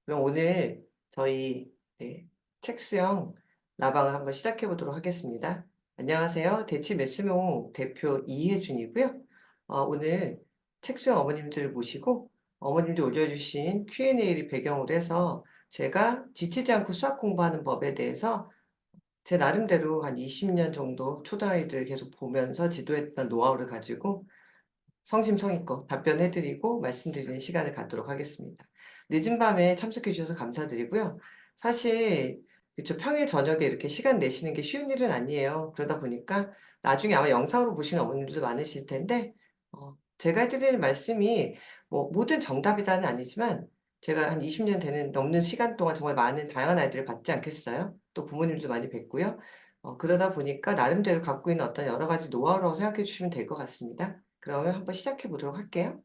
그럼 오늘 저희 책 수영 라방을 한번 시작해 보도록 하겠습니다. 안녕하세요. 대치 메스몽 대표 이혜준이고요. 오늘 책 수영 어머님들을 모시고 어머님들 올려주신 Q&A를 배경으로 해서 제가 지치지 않고 수학 공부하는 법에 대해서 제 나름대로 한 20년 정도 초등아이들 계속 보면서 지도했던 노하우를 가지고 성심성의껏 답변해드리고 말씀드리는 시간을 갖도록 하겠습니다. 늦은 밤에 참석해 주셔서 감사드리고요. 사실 그쵸, 평일 저녁에 이렇게 시간 내시는 게 쉬운 일은 아니에요. 그러다 보니까 나중에 아마 영상으로 보시는 어머님들도 많으실 텐데 제가 해드리는 말씀이 뭐 모든 정답이다는 아니지만 제가 한 20년 되는 넘는 시간 동안 정말 많은 다양한 아이들을 봤지 않겠어요? 또 부모님도 많이 뵙고요. 그러다 보니까 나름대로 갖고 있는 어떤 여러 가지 노하우라고 생각해 주시면 될 것 같습니다. 그러면 한번 시작해 보도록 할게요.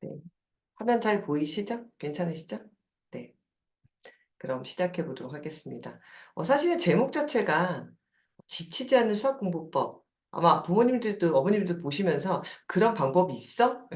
네. 화면 잘 보이시죠? 괜찮으시죠? 네. 그럼 시작해 보도록 하겠습니다. 사실은 제목 자체가 지치지 않는 수학 공부법. 아마 부모님들도 어머님들도 보시면서 그런 방법이 있어?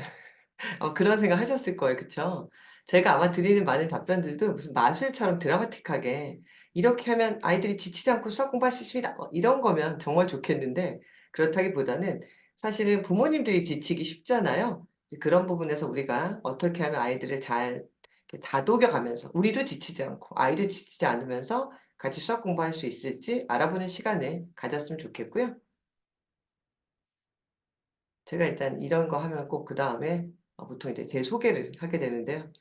그런 생각 하셨을 거예요. 그쵸? 제가 아마 드리는 많은 답변들도 무슨 마술처럼 드라마틱하게 이렇게 하면 아이들이 지치지 않고 수학 공부할 수 있습니다. 이런 거면 정말 좋겠는데 그렇다기보다는 사실은 부모님들이 지치기 쉽잖아요. 그런 부분에서 우리가 어떻게 하면 아이들을 잘 이렇게 다독여가면서 우리도 지치지 않고 아이도 지치지 않으면서 같이 수학 공부할 수 있을지 알아보는 시간을 가졌으면 좋겠고요. 제가 일단 이런 거 하면 꼭 그다음에 보통 이제 제 소개를 하게 되는데요.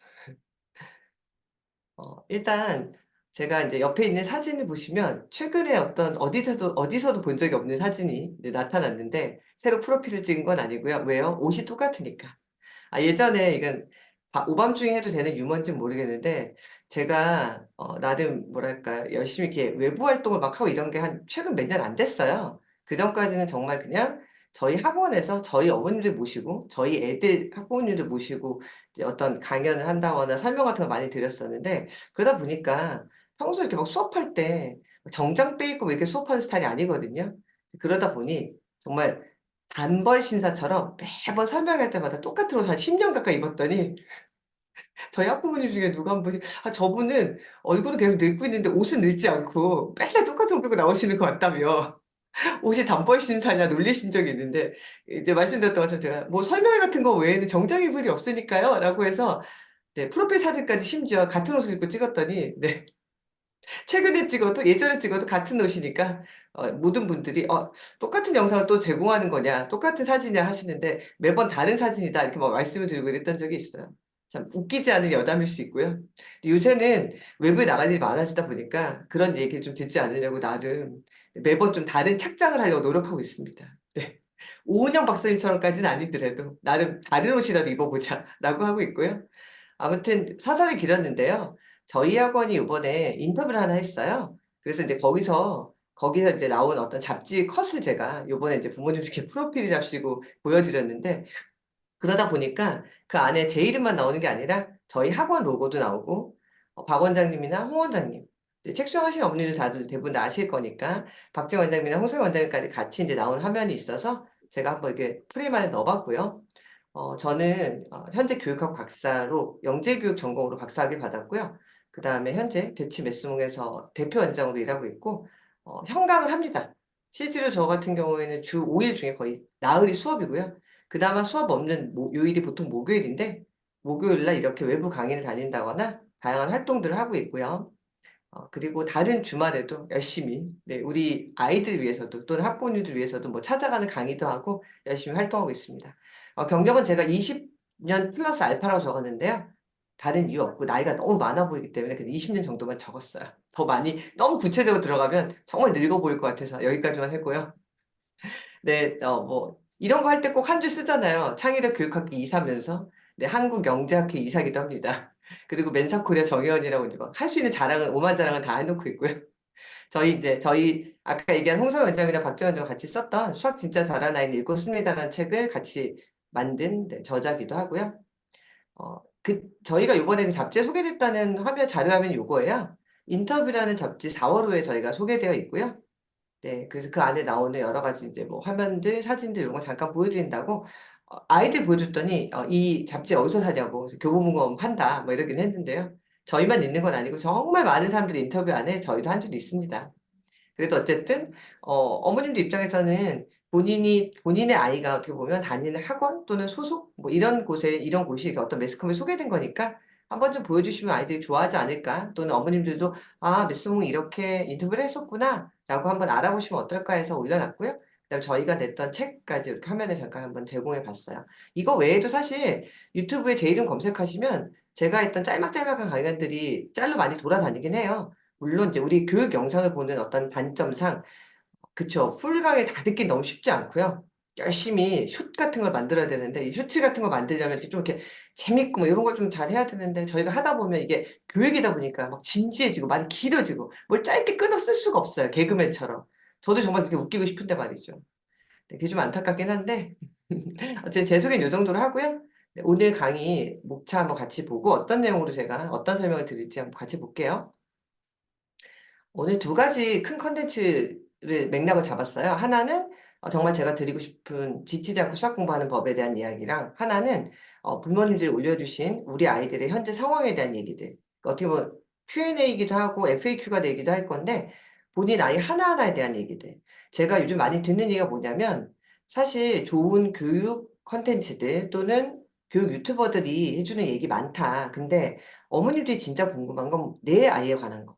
일단 제가 이제 옆에 있는 사진을 보시면 최근에 어떤 어디서도 본 적이 없는 사진이 이제 나타났는데 새로 프로필을 찍은 건 아니고요. 왜요? 옷이 똑같으니까. 예전에 이건 오밤중에 해도 되는 유머인지는 모르겠는데 제가 나름 뭐랄까요? 열심히 이렇게 외부 활동을 막 하고 이런 게 한 최근 몇 년 안 됐어요. 그전까지는 정말 그냥 저희 학원에서 저희 어머님들 모시고 저희 애들 학부모님들 모시고 이제 어떤 강연을 한다거나 설명 같은 걸 많이 드렸었는데 그러다 보니까 평소에 이렇게 막 수업할 때 정장 빼입고 뭐 이렇게 수업하는 스타일이 아니거든요. 그러다 보니 정말 단벌 신사처럼 매번 설명할 때마다 똑같은 옷을 한 10년 가까이 입었더니 저희 학부모님 중에 누가 한 분이 저분은 얼굴은 계속 늙고 있는데 옷은 늙지 않고 맨날 똑같은 옷 입고 나오시는 것 같다며 옷이 단벌 신사냐 놀리신 적이 있는데 이제 말씀드렸던 것처럼 제가 "뭐 설명회 같은 거 외에는 정장 입을 일이 없으니까요." 라고 해서 네 프로필 사진까지 심지어 같은 옷을 입고 찍었더니 네 최근에 찍어도 예전에 찍어도 같은 옷이니까 모든 분들이 똑같은 영상을 또 제공하는 거냐 똑같은 사진이냐 하시는데 매번 다른 사진이다 이렇게 막 말씀을 드리고 이랬던 적이 있어요. 참 웃기지 않은 여담일 수 있고요. 근데 요새는 외부에 나갈 일이 많아지다 보니까 그런 얘기를 좀 듣지 않으려고 나름 매번 좀 다른 착장을 하려고 노력하고 있습니다. 네. 오은영 박사님처럼까지는 아니더라도 나름 '다른 옷이라도 입어 보자.'라고 하고 있고요. 아무튼 사설이 길었는데요. 저희 학원이 요번에 인터뷰를 하나 했어요. 그래서 인제 거기서 인제 나온 어떤 잡지 컷을 제가 요번에 인제 부모님들께 프로필이랍시고 보여드렸는데 그러다 보니까 그 안에 제 이름만 나오는 게 아니라 저희 학원 로고도 나오고 박 원장님이나 홍 원장님 이제 책 수강하신 어머님들 다들 대부분 다 아실 거니까 박재 원장님이나 홍소희 원장님까지 같이 인제 나온 화면이 있어서 제가 한번 이렇게 프레임 안에 넣어 봤고요. 저는 현재 교육학 박사로 영재교육 전공으로 박사학위를 받았고요. 그다음에 현재 대치 메스몽에서 대표 원장으로 일하고 있고 현강을 합니다. 실제로 저 같은 경우에는 주 5일 중에 거의 나흘이 수업이고요. 그나마 수업 없는 요일이 보통 목요일인데 목요일 날 이렇게 외부 강의를 다닌다거나 다양한 활동들을 하고 있고요. 그리고 다른 주말에도 열심히 네 우리 아이들 위해서도 또는 학부모님들 위해서도 뭐 찾아가는 강의도 하고 열심히 활동하고 있습니다. 경력은 제가 20년 플러스 알파라고 적었는데요. 다른 이유 없고 나이가 너무 많아 보이기 때문에 그냥 20년 정도만 적었어요. 더 많이 너무 구체적으로 들어가면 정말 늙어 보일 것 같아서 여기까지만 했고요. 네. 뭐 이런 거 할 때 꼭 한 줄 쓰잖아요. 창의력 교육학기 이사면서. 네 한국영재학회 이사기도 합니다. 그리고 멘사코리아 정회원이라고 이제 막 할 수 있는 자랑은 오만 자랑은 다 해 놓고 있고요. 저희 아까 얘기한 홍소희 원장님이랑 박지원 원장과 같이 썼던 "수학 진짜 잘하는 아이는 읽고 씁니다."라는 책을 같이 만든 네 저자기도 하고요. 저희가 요번에 그 잡지에 소개됐다는 화면 자료 화면이 요거예요. 인터뷰라는 잡지 4월 호에 저희가 소개되어 있고요. 네, 그래서 그 안에 나오는 여러 가지 이제 뭐 화면들, 사진들 이런 거 잠깐 보여드린다고 아이들 보여줬더니 이 잡지 어디서 사냐고 그래서 교보문고는 판다 뭐 이러긴 했는데요. 저희만 있는 건 아니고 정말 많은 사람들이 인터뷰 안에 저희도 한 줄 있습니다. 그래도 어쨌든 어머님들 입장에서는 본인의 아이가 어떻게 보면 다니는 학원 또는 소속 뭐 이런 곳이 이렇게 어떤 매스컴에 소개된 거니까 한번 좀 보여주시면 아이들이 좋아하지 않을까 또는 어머님들도 아 매스컴이 이렇게 인터뷰를 했었구나라고 한번 알아보시면 어떨까 해서 올려놨고요. 그다음 저희가 냈던 책까지 이렇게 화면에 잠깐 한번 제공해 봤어요. 이거 외에도 사실 유튜브에 제 이름 검색하시면 제가 했던 짤막짤막한 강연들이 짤로 많이 돌아다니긴 해요. 물론 이제 우리 교육 영상을 보는 어떤 단점상 그쵸. 풀 강의 다 듣기 너무 쉽지 않고요. 열심히 숏 같은 걸 만들어야 되는데 이 쇼츠 같은 거 만들려면 이렇게 좀 이렇게 재밌고 뭐 이런 걸 좀 잘해야 되는데 저희가 하다 보면 이게 교육이다 보니까 막 진지해지고 말이 길어지고 뭘 짧게 끊어 쓸 수가 없어요. 개그맨처럼. 저도 정말 그렇게 웃기고 싶은데 말이죠. 네, 그게 좀 안타깝긴 한데 어쨌든 제 소개는 이 정도로 하고요. 네, 오늘 강의 목차 한번 같이 보고 어떤 내용으로 제가 어떤 설명을 드릴지 한번 같이 볼게요. 오늘 두 가지 큰 컨텐츠를 맥락을 잡았어요. 하나는 정말 제가 드리고 싶은 지치지 않고 수학 공부하는 법에 대한 이야기랑 하나는 부모님들이 올려주신 우리 아이들의 현재 상황에 대한 얘기들. 어떻게 보면 Q&A이기도 하고 FAQ가 되기도 할 건데 본인 아이 하나하나에 대한 얘기들. 제가 요즘 많이 듣는 얘기가 뭐냐면 사실 좋은 교육 컨텐츠들 또는 교육 유튜버들이 해주는 얘기 많다. 근데 어머님들이 진짜 궁금한 건 내 아이에 관한 거.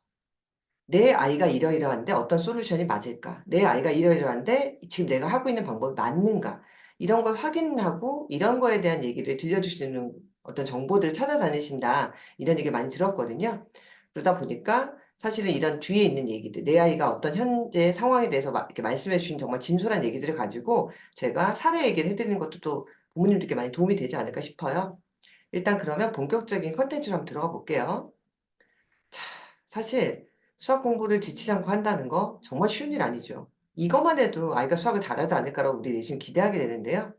내 아이가 이러이러한데 어떤 솔루션이 맞을까? 내 아이가 이러이러한데 지금 내가 하고 있는 방법이 맞는가? 이런 걸 확인하고 이런 거에 대한 얘기를 들려주시는 어떤 정보들을 찾아다니신다. 이런 얘기 많이 들었거든요. 그러다 보니까 사실은 이런 뒤에 있는 얘기들, 내 아이가 어떤 현재 상황에 대해서 이렇게 말씀해 주신 정말 진솔한 얘기들을 가지고 제가 사례 얘기를 해드리는 것도 또 부모님들께 많이 도움이 되지 않을까 싶어요. 일단 그러면 본격적인 컨텐츠로 한번 들어가 볼게요. 자, 사실 수학 공부를 지치지 않고 한다는 거 정말 쉬운 일 아니죠. 이것만 해도 아이가 수학을 잘하지 않을까라고 우리 내심 기대하게 되는데요.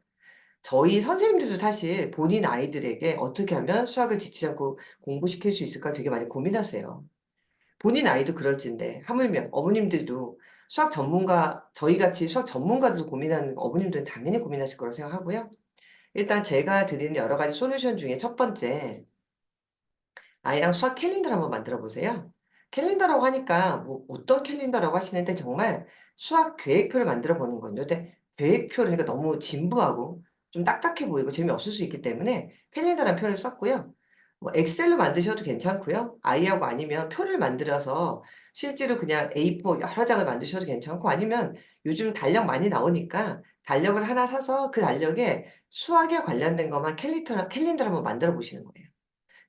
저희 선생님들도 사실 본인 아이들에게 어떻게 하면 수학을 지치지 않고 공부시킬 수 있을까 되게 많이 고민하세요. 본인 아이도 그럴진데 하물며 어머님들도 수학 전문가, 저희 같이 수학 전문가들도 고민하는 어머님들은 당연히 고민하실 거라고 생각하고요. 일단 제가 드리는 여러 가지 솔루션 중에 첫 번째, 아이랑 수학 캘린더를 한번 만들어 보세요. 캘린더라고 하니까 뭐 어떤 캘린더라고 하시는데 정말 수학 계획표를 만들어 보는 거예요. 근데 계획표를 그러니까 너무 진부하고 좀 딱딱해 보이고 재미없을 수 있기 때문에 캘린더라는 표현을 썼고요. 뭐 엑셀로 만드셔도 괜찮고요. 아이하고 아니면 표를 만들어서 실제로 그냥 A4 여러 장을 만드셔도 괜찮고 아니면 요즘 달력 많이 나오니까 달력을 하나 사서 그 달력에 수학에 관련된 것만 캘린더를 한번 만들어 보시는 거예요.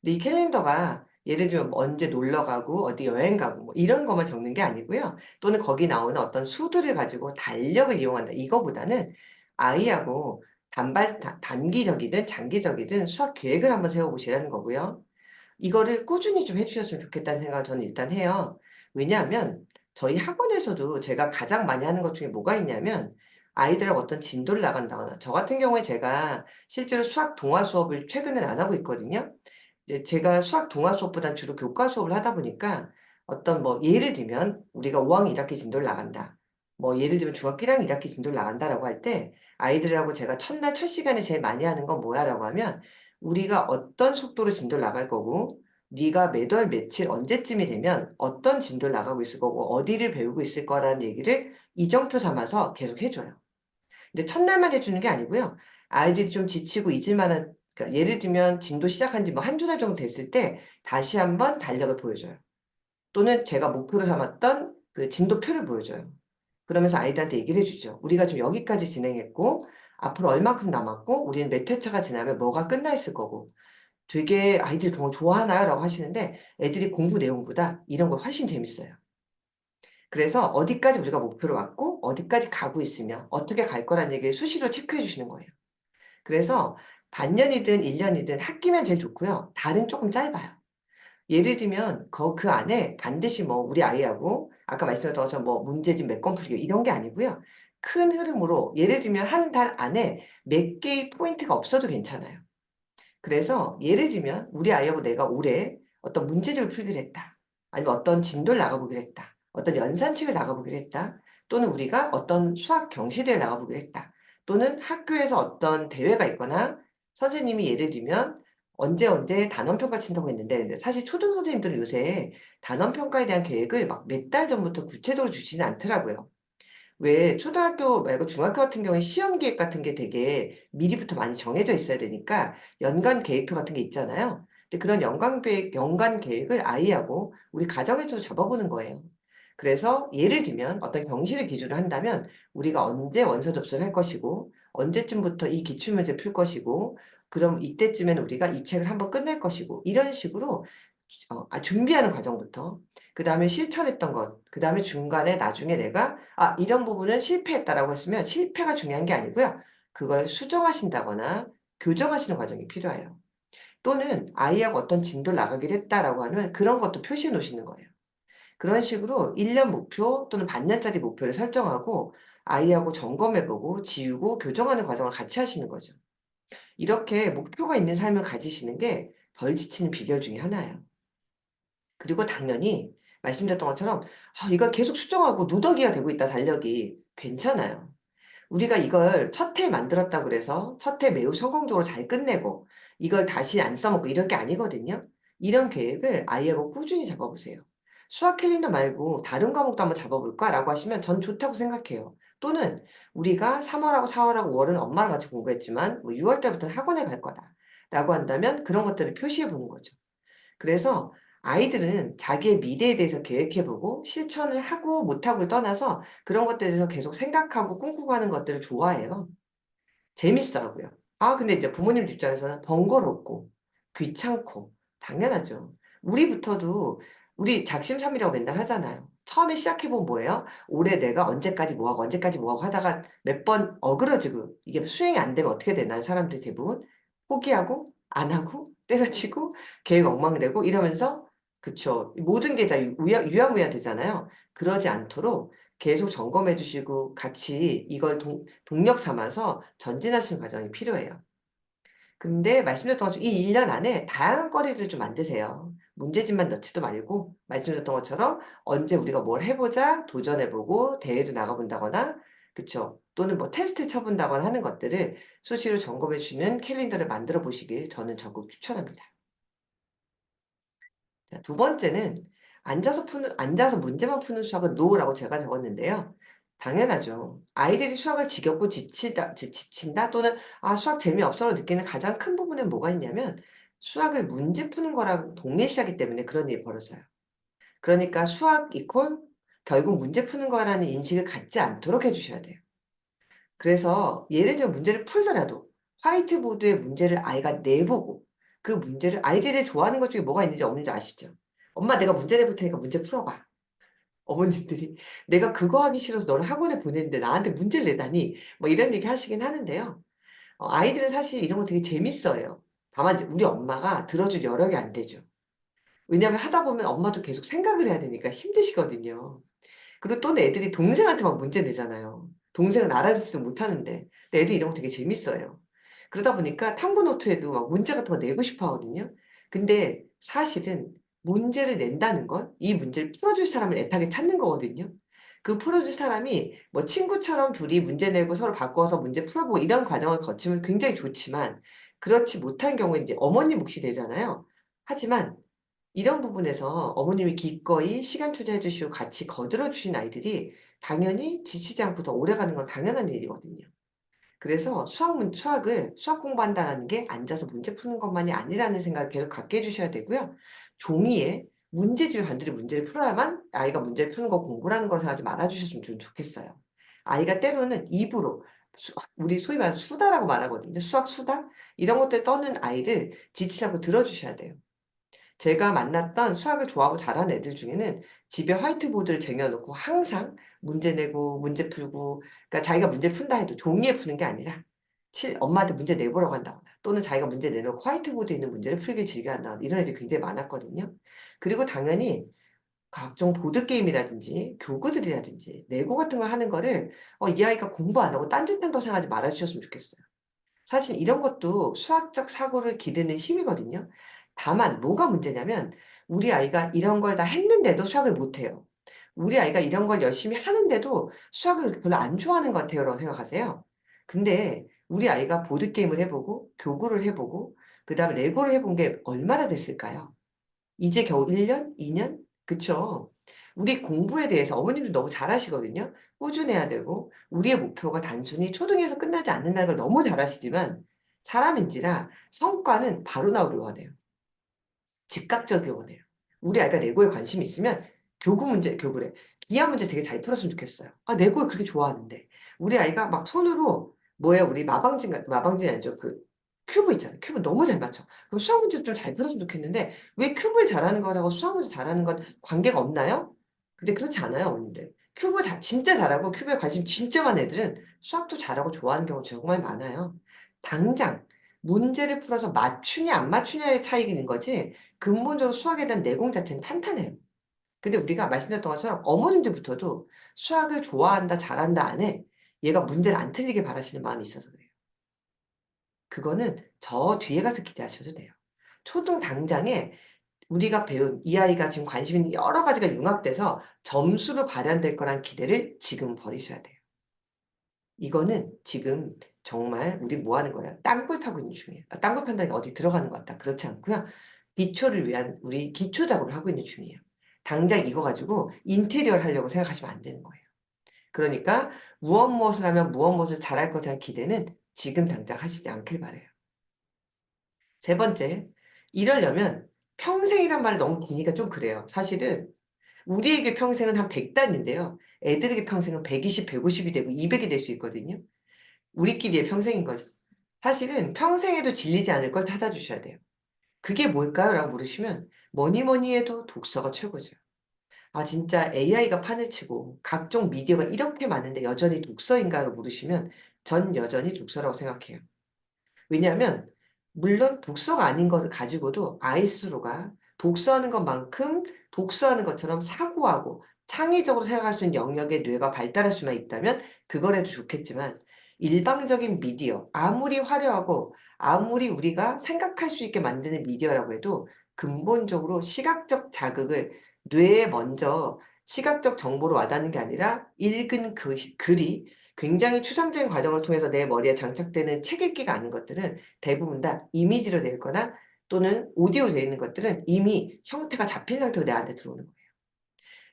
근데 이 캘린더가 예를 들면 뭐 언제 놀러 가고 어디 여행 가고 뭐 이런 것만 적는 게 아니고요. 또는 거기 나오는 어떤 수들을 가지고 달력을 이용한다. 이거보다는 아이하고 단기적이든 장기적이든 수학 계획을 한번 세워 보시라는 거고요. 이거를 꾸준히 좀 해 주셨으면 좋겠다는 생각을 저는 일단 해요. 왜냐하면 저희 학원에서도 제가 가장 많이 하는 것 중에 뭐가 있냐면 아이들하고 어떤 진도를 나간다거나 저 같은 경우에 제가 실제로 수학 동화 수업을 최근에는 안 하고 있거든요. 이제 제가 수학 동화 수업보단 주로 교과 수업을 하다 보니까 어떤 뭐 예를 들면 우리가 5 학년 1 학기 진도를 나간다. 뭐 예를 들면 중학교 1 학년 1 학기 진도를 나간다라고 할 때 아이들하고 제가 첫날 첫 시간에 제일 많이 하는 건 뭐야라고 하면 우리가 어떤 속도로 진도를 나갈 거고 네가 몇 월 며칠 언제쯤이 되면 어떤 진도를 나가고 있을 거고 어디를 배우고 있을 거라는 얘기를 이정표 삼아서 계속 해 줘요. 근데 첫날만 해 주는 게 아니고요. 아이들이 좀 지치고 잊을 만한 그러니까 예를 들면 진도 시작한 지 뭐 1-2달 정도 됐을 때 다시 한번 달력을 보여줘요. 또는 제가 목표로 삼았던 그 진도표를 보여줘요. 그러면서 아이들한테 얘기를 해 주죠. "우리가 지금 여기까지 진행했고 앞으로 얼마큼 남았고 우리는 몇 회차가 지나면 뭐가 끝나 있을 거고." 되게 "아이들이 그런 거 좋아하나요?"라고 하시는데 애들이 공부 내용보다 이런 거 훨씬 재밌어요. 그래서 어디까지 우리가 목표로 왔고 어디까지 가고 있으며 어떻게 갈 거라는 얘기를 수시로 체크해 주시는 거예요. 그래서 반년이든 1 년이든 학기면 제일 좋고요. 달은 쪼끔 짧아요. 예를 들면 그 안에 반드시 뭐 우리 아이하고 아까 말씀드렸던 것처럼 뭐 문제집 몇 건 풀기 이런 게 아니고요. 큰 흐름으로 예를 들면 한 달 안에 몇 개의 포인트가 없어도 괜찮아요. 그래서 예를 들면 우리 아이하고 내가 올해 어떤 문제집을 풀기로 했다. 아니면 어떤 진도를 나가 보기로 했다. 어떤 연산책을 나가 보기로 했다. 또는 우리가 어떤 수학 경시대회에 나가보기로 했다. 또는 학교에서 어떤 대회가 있거나 선생님이 예를 들면 언제 언제 단원평가 친다고 했는데 근데 사실 초등 선생님들은 요새 단원평가에 대한 계획을 막 몇 달 전부터 구체적으로 주지는 않더라고요. 왜 초등학교 말고 중학교 같은 경우에 시험 계획 같은 게 되게 미리부터 많이 정해져 있어야 되니까 연간 계획표 같은 게 있잖아요. 근데 그런 연간 계획을 아이하고 우리 가정에서도 잡아보는 거예요. 그래서 예를 들면 어떤 경시를 기준으로 한다면 우리가 언제 원서 접수를 할 것이고 언제쯤부터 이 기출문제 풀 것이고 그럼 이때쯤에는 우리가 이 책을 한번 끝낼 것이고 이런 식으로 준비하는 과정부터 그다음에 실천했던 것, 그다음에 중간에 나중에 내가 이런 부분은 실패했다라고 했으면 실패가 중요한 게 아니고요. 그걸 수정하신다거나 교정하시는 과정이 필요해요. 또는 아이하고 어떤 진도를 나가기로 했다라고 하면 그런 것도 표시해 놓으시는 거예요. 그런 식으로 1년 목표 또는 반년짜리 목표를 설정하고 아이하고 점검해 보고 지우고 교정하는 과정을 같이 하시는 거죠. 이렇게 목표가 있는 삶을 가지시는 게 덜 지치는 비결 중에 하나예요. 그리고 당연히 말씀드렸던 것처럼 이걸 계속 수정하고 누더기가 되고 있다 달력이. 괜찮아요. 우리가 이걸 첫 해 만들었다고 그래서 첫 해 매우 성공적으로 잘 끝내고 이걸 다시 안 써먹고 이럴 게 아니거든요. 이런 계획을 아이하고 꾸준히 잡아보세요. 수학 캘린더 말고 다른 과목도 한번 잡아볼까라고 하시면 전 좋다고 생각해요. 또는 우리가 3월하고 4월하고 5월은 엄마랑 같이 공부했지만 뭐 6월 때부터는 학원에 갈 거다라고 한다면 그런 것들을 표시해 보는 거죠. 그래서 아이들은 자기의 미래에 대해서 계획해보고 실천을 하고 못하고를 떠나서 그런 것들에 대해서 계속 생각하고 꿈꾸고 하는 것들을 좋아해요. 재밌어하고요. 근데 이제 부모님 입장에서는 번거롭고 귀찮고 당연하죠. 우리부터도 우리 작심삼일이라고 맨날 하잖아요. 처음에 시작해본 뭐예요? 올해 내가 언제까지 뭐하고 언제까지 뭐하고 하다가 몇 번 어그러지고 이게 수행이 안 되면 어떻게 되나요? 사람들이 대부분 포기하고 안 하고 때려치고 계획 엉망되고 이러면서 그쵸. 모든 게 다 유야무야 되잖아요. 그러지 않도록 계속 점검해 주시고 같이 이걸 동력 삼아서 전진하시는 과정이 필요해요. 근데 말씀드렸던 것처럼 이 1년 안에 다양한 거리를 좀 만드세요. 문제집만 넣지도 말고 말씀드렸던 것처럼 언제 우리가 뭘 해보자 도전해보고 대회도 나가본다거나 그쵸. 또는 뭐 테스트 쳐본다거나 하는 것들을 수시로 점검해 주는 캘린더를 만들어 보시길 저는 적극 추천합니다. 자, 두 번째는 앉아서 문제만 푸는 수학은 노라고 제가 적었는데요. 당연하죠. 아이들이 수학을 지겹고 지친다 또는 수학 재미없어로 느끼는 가장 큰 부분은 뭐가 있냐면 수학을 문제 푸는 거랑 동일시하기 때문에 그런 일이 벌어져요. 그러니까 수학 이퀄 결국 문제 푸는 거라는 인식을 갖지 않도록 해주셔야 돼요. 그래서 예를 들면 문제를 풀더라도 화이트보드에 문제를 아이가 내보고 그 문제를 아이들이 좋아하는 것 중에 뭐가 있는지 없는지 아시죠? "엄마 내가 문제 내볼 테니까 문제 풀어봐." 어머님들이 "내가 그거 하기 싫어서 너를 학원에 보냈는데 나한테 문제를 내다니." 뭐 이런 얘기 하시긴 하는데요. 아이들은 사실 이런 거 되게 재밌어해요. 다만 이제 우리 엄마가 들어줄 여력이 안 되죠. 왜냐하면 하다 보면 엄마도 계속 생각을 해야 되니까 힘드시거든요. 그리고 또는 애들이 동생한테 막 문제 내잖아요. 동생은 알아듣지도 못하는데. 근데 애들이 이런 거 되게 재밌어해요. 그러다 보니까 탐구 노트에도 막 문제 같은 거 내고 싶어 하거든요. 근데 사실은 문제를 낸다는 건 이 문제를 풀어줄 사람을 애타게 찾는 거거든요. 그 풀어줄 사람이 뭐 친구처럼 둘이 문제 내고 서로 바꿔서 문제 풀어보고 이런 과정을 거치면 굉장히 좋지만 그렇지 못한 경우에 이제 어머님 몫이 되잖아요. 하지만 이런 부분에서 어머님이 기꺼이 시간 투자해 주시고 같이 거들어 주신 아이들이 당연히 지치지 않고 더 오래가는 건 당연한 일이거든요. 그래서 수학 공부한다라는 게 앉아서 문제 푸는 것만이 아니라는 생각을 계속 갖게 해 주셔야 되고요. 종이에 문제집에 반드시 문제를 풀어야만 아이가 문제를 푸는 거 공부라는 걸 생각하지 말아 주셨으면 좀 좋겠어요. 아이가 때로는 입으로 우리 소위 말해서 수다라고 말하거든요. 수학 수다? 이런 것들 떠는 아이를 지치지 않고 들어 주셔야 돼요. 제가 만났던 수학을 좋아하고 잘하는 애들 중에는 집에 화이트보드를 쟁여 놓고 항상 문제 내고 문제 풀고 그러니까 자기가 문제를 푼다 해도 종이에 푸는 게 아니라 엄마한테 문제 내보라고 한다거나 또는 자기가 문제 내놓고 화이트보드에 있는 문제를 풀길 즐겨 한다거나 이런 애들이 굉장히 많았거든요. 그리고 당연히 각종 보드게임이라든지 교구들이라든지 레고 같은 걸 하는 거를 이 아이가 공부 안 하고 딴짓한다고 생각하지 말아 주셨으면 좋겠어요. 사실 이런 것도 수학적 사고를 기르는 힘이거든요. 다만 뭐가 문제냐면 우리 아이가 이런 걸 다 했는데도 수학을 못 해요. 우리 아이가 이런 걸 열심히 하는데도 수학을 별로 안 좋아하는 것 같아요라고 생각하세요. 근데 우리 아이가 보드게임을 해보고 교구를 해보고 그다음에 레고를 해본 게 얼마나 됐을까요? 이제 겨우 1년? 2년? 그쵸? 우리 공부에 대해서 어머님도 너무 잘하시거든요. 꾸준해야 되고 우리의 목표가 단순히 초등에서 끝나지 않는다는 걸 너무 잘하시지만 사람인지라 성과는 바로 나오길 원해요. 즉각적이길 원해요. 우리 아이가 레고에 관심이 있으면 교구래. 기하 문제 되게 잘 풀었으면 좋겠어요. 아, 레고를 그렇게 좋아하는데. 우리 아이가 막 손으로 뭐야, 우리 마방진 아니죠. 그 큐브 있잖아요. 큐브 너무 잘 맞춰. 그럼 수학 문제 좀 잘 풀었으면 좋겠는데 왜 큐브를 잘하는 거하고 수학 문제 잘하는 건 관계가 없나요? 근데 그렇지 않아요, 어머님들. 진짜 잘하고 큐브에 관심 진짜 많은 애들은 수학도 잘하고 좋아하는 경우 정말 많아요. 당장 문제를 풀어서 맞추냐 안 맞추냐의 차이인 거지 근본적으로 수학에 대한 내공 자체는 탄탄해요. 근데 우리가 말씀드렸던 것처럼 어머님들부터도 수학을 좋아한다, 잘한다 안에 얘가 문제를 안 틀리게 바라시는 마음이 있어서 그래요. 그거는 저 뒤에 가서 기대하셔도 돼요. 초등 당장에 우리가 배운 이 아이가 지금 관심 있는 여러 가지가 융합돼서 점수로 발현될 거란 기대를 지금 버리셔야 돼요. 이거는 지금 정말 우리 뭐 하는 거야? 땅굴 파고 있는 중이에요. 땅굴 판다니 어디 들어가는 것 같다. 그렇지 않고요. 기초를 위한 우리 기초 작업을 하고 있는 중이에요. 당장 이거 가지고 인테리어를 하려고 생각하시면 안 되는 거예요. 그러니까 무엇을 하면 무엇을 잘할 것에 대한 기대는 지금 당장 하시지 않길 바래요. 세 번째, 이러려면 평생이란 말이 너무 기니까 좀 그래요. 사실은 우리에게 평생은 한 100단인데요. 애들에게 평생은 120, 150이 되고 200이 될 수 있거든요. 우리끼리의 평생인 거죠. 사실은 평생에도 질리지 않을 걸 찾아 주셔야 돼요. "그게 뭘까요?" 라고 물으시면 뭐니 뭐니 해도 독서가 최고죠. 아 진짜 AI가 판을 치고 각종 미디어가 이렇게 많은데 여전히 독서인가로 물으시면 전 여전히 독서라고 생각해요. 왜냐하면 물론 독서가 아닌 것을 가지고도 아이 스스로가 독서하는 것만큼 독서하는 것처럼 사고하고 창의적으로 생각할 수 있는 영역의 뇌가 발달할 수만 있다면 그걸 해도 좋겠지만 일방적인 미디어 아무리 화려하고 아무리 우리가 생각할 수 있게 만드는 미디어라고 해도 근본적으로 시각적 자극을 뇌에 먼저 시각적 정보로 와닿는 게 아니라 읽은 글이 굉장히 추상적인 과정을 통해서 내 머리에 장착되는 책 읽기가 아닌 것들은 대부분 다 이미지로 되어 있거나 또는 오디오로 되어 있는 것들은 이미 형태가 잡힌 상태로 내한테 들어오는 거예요.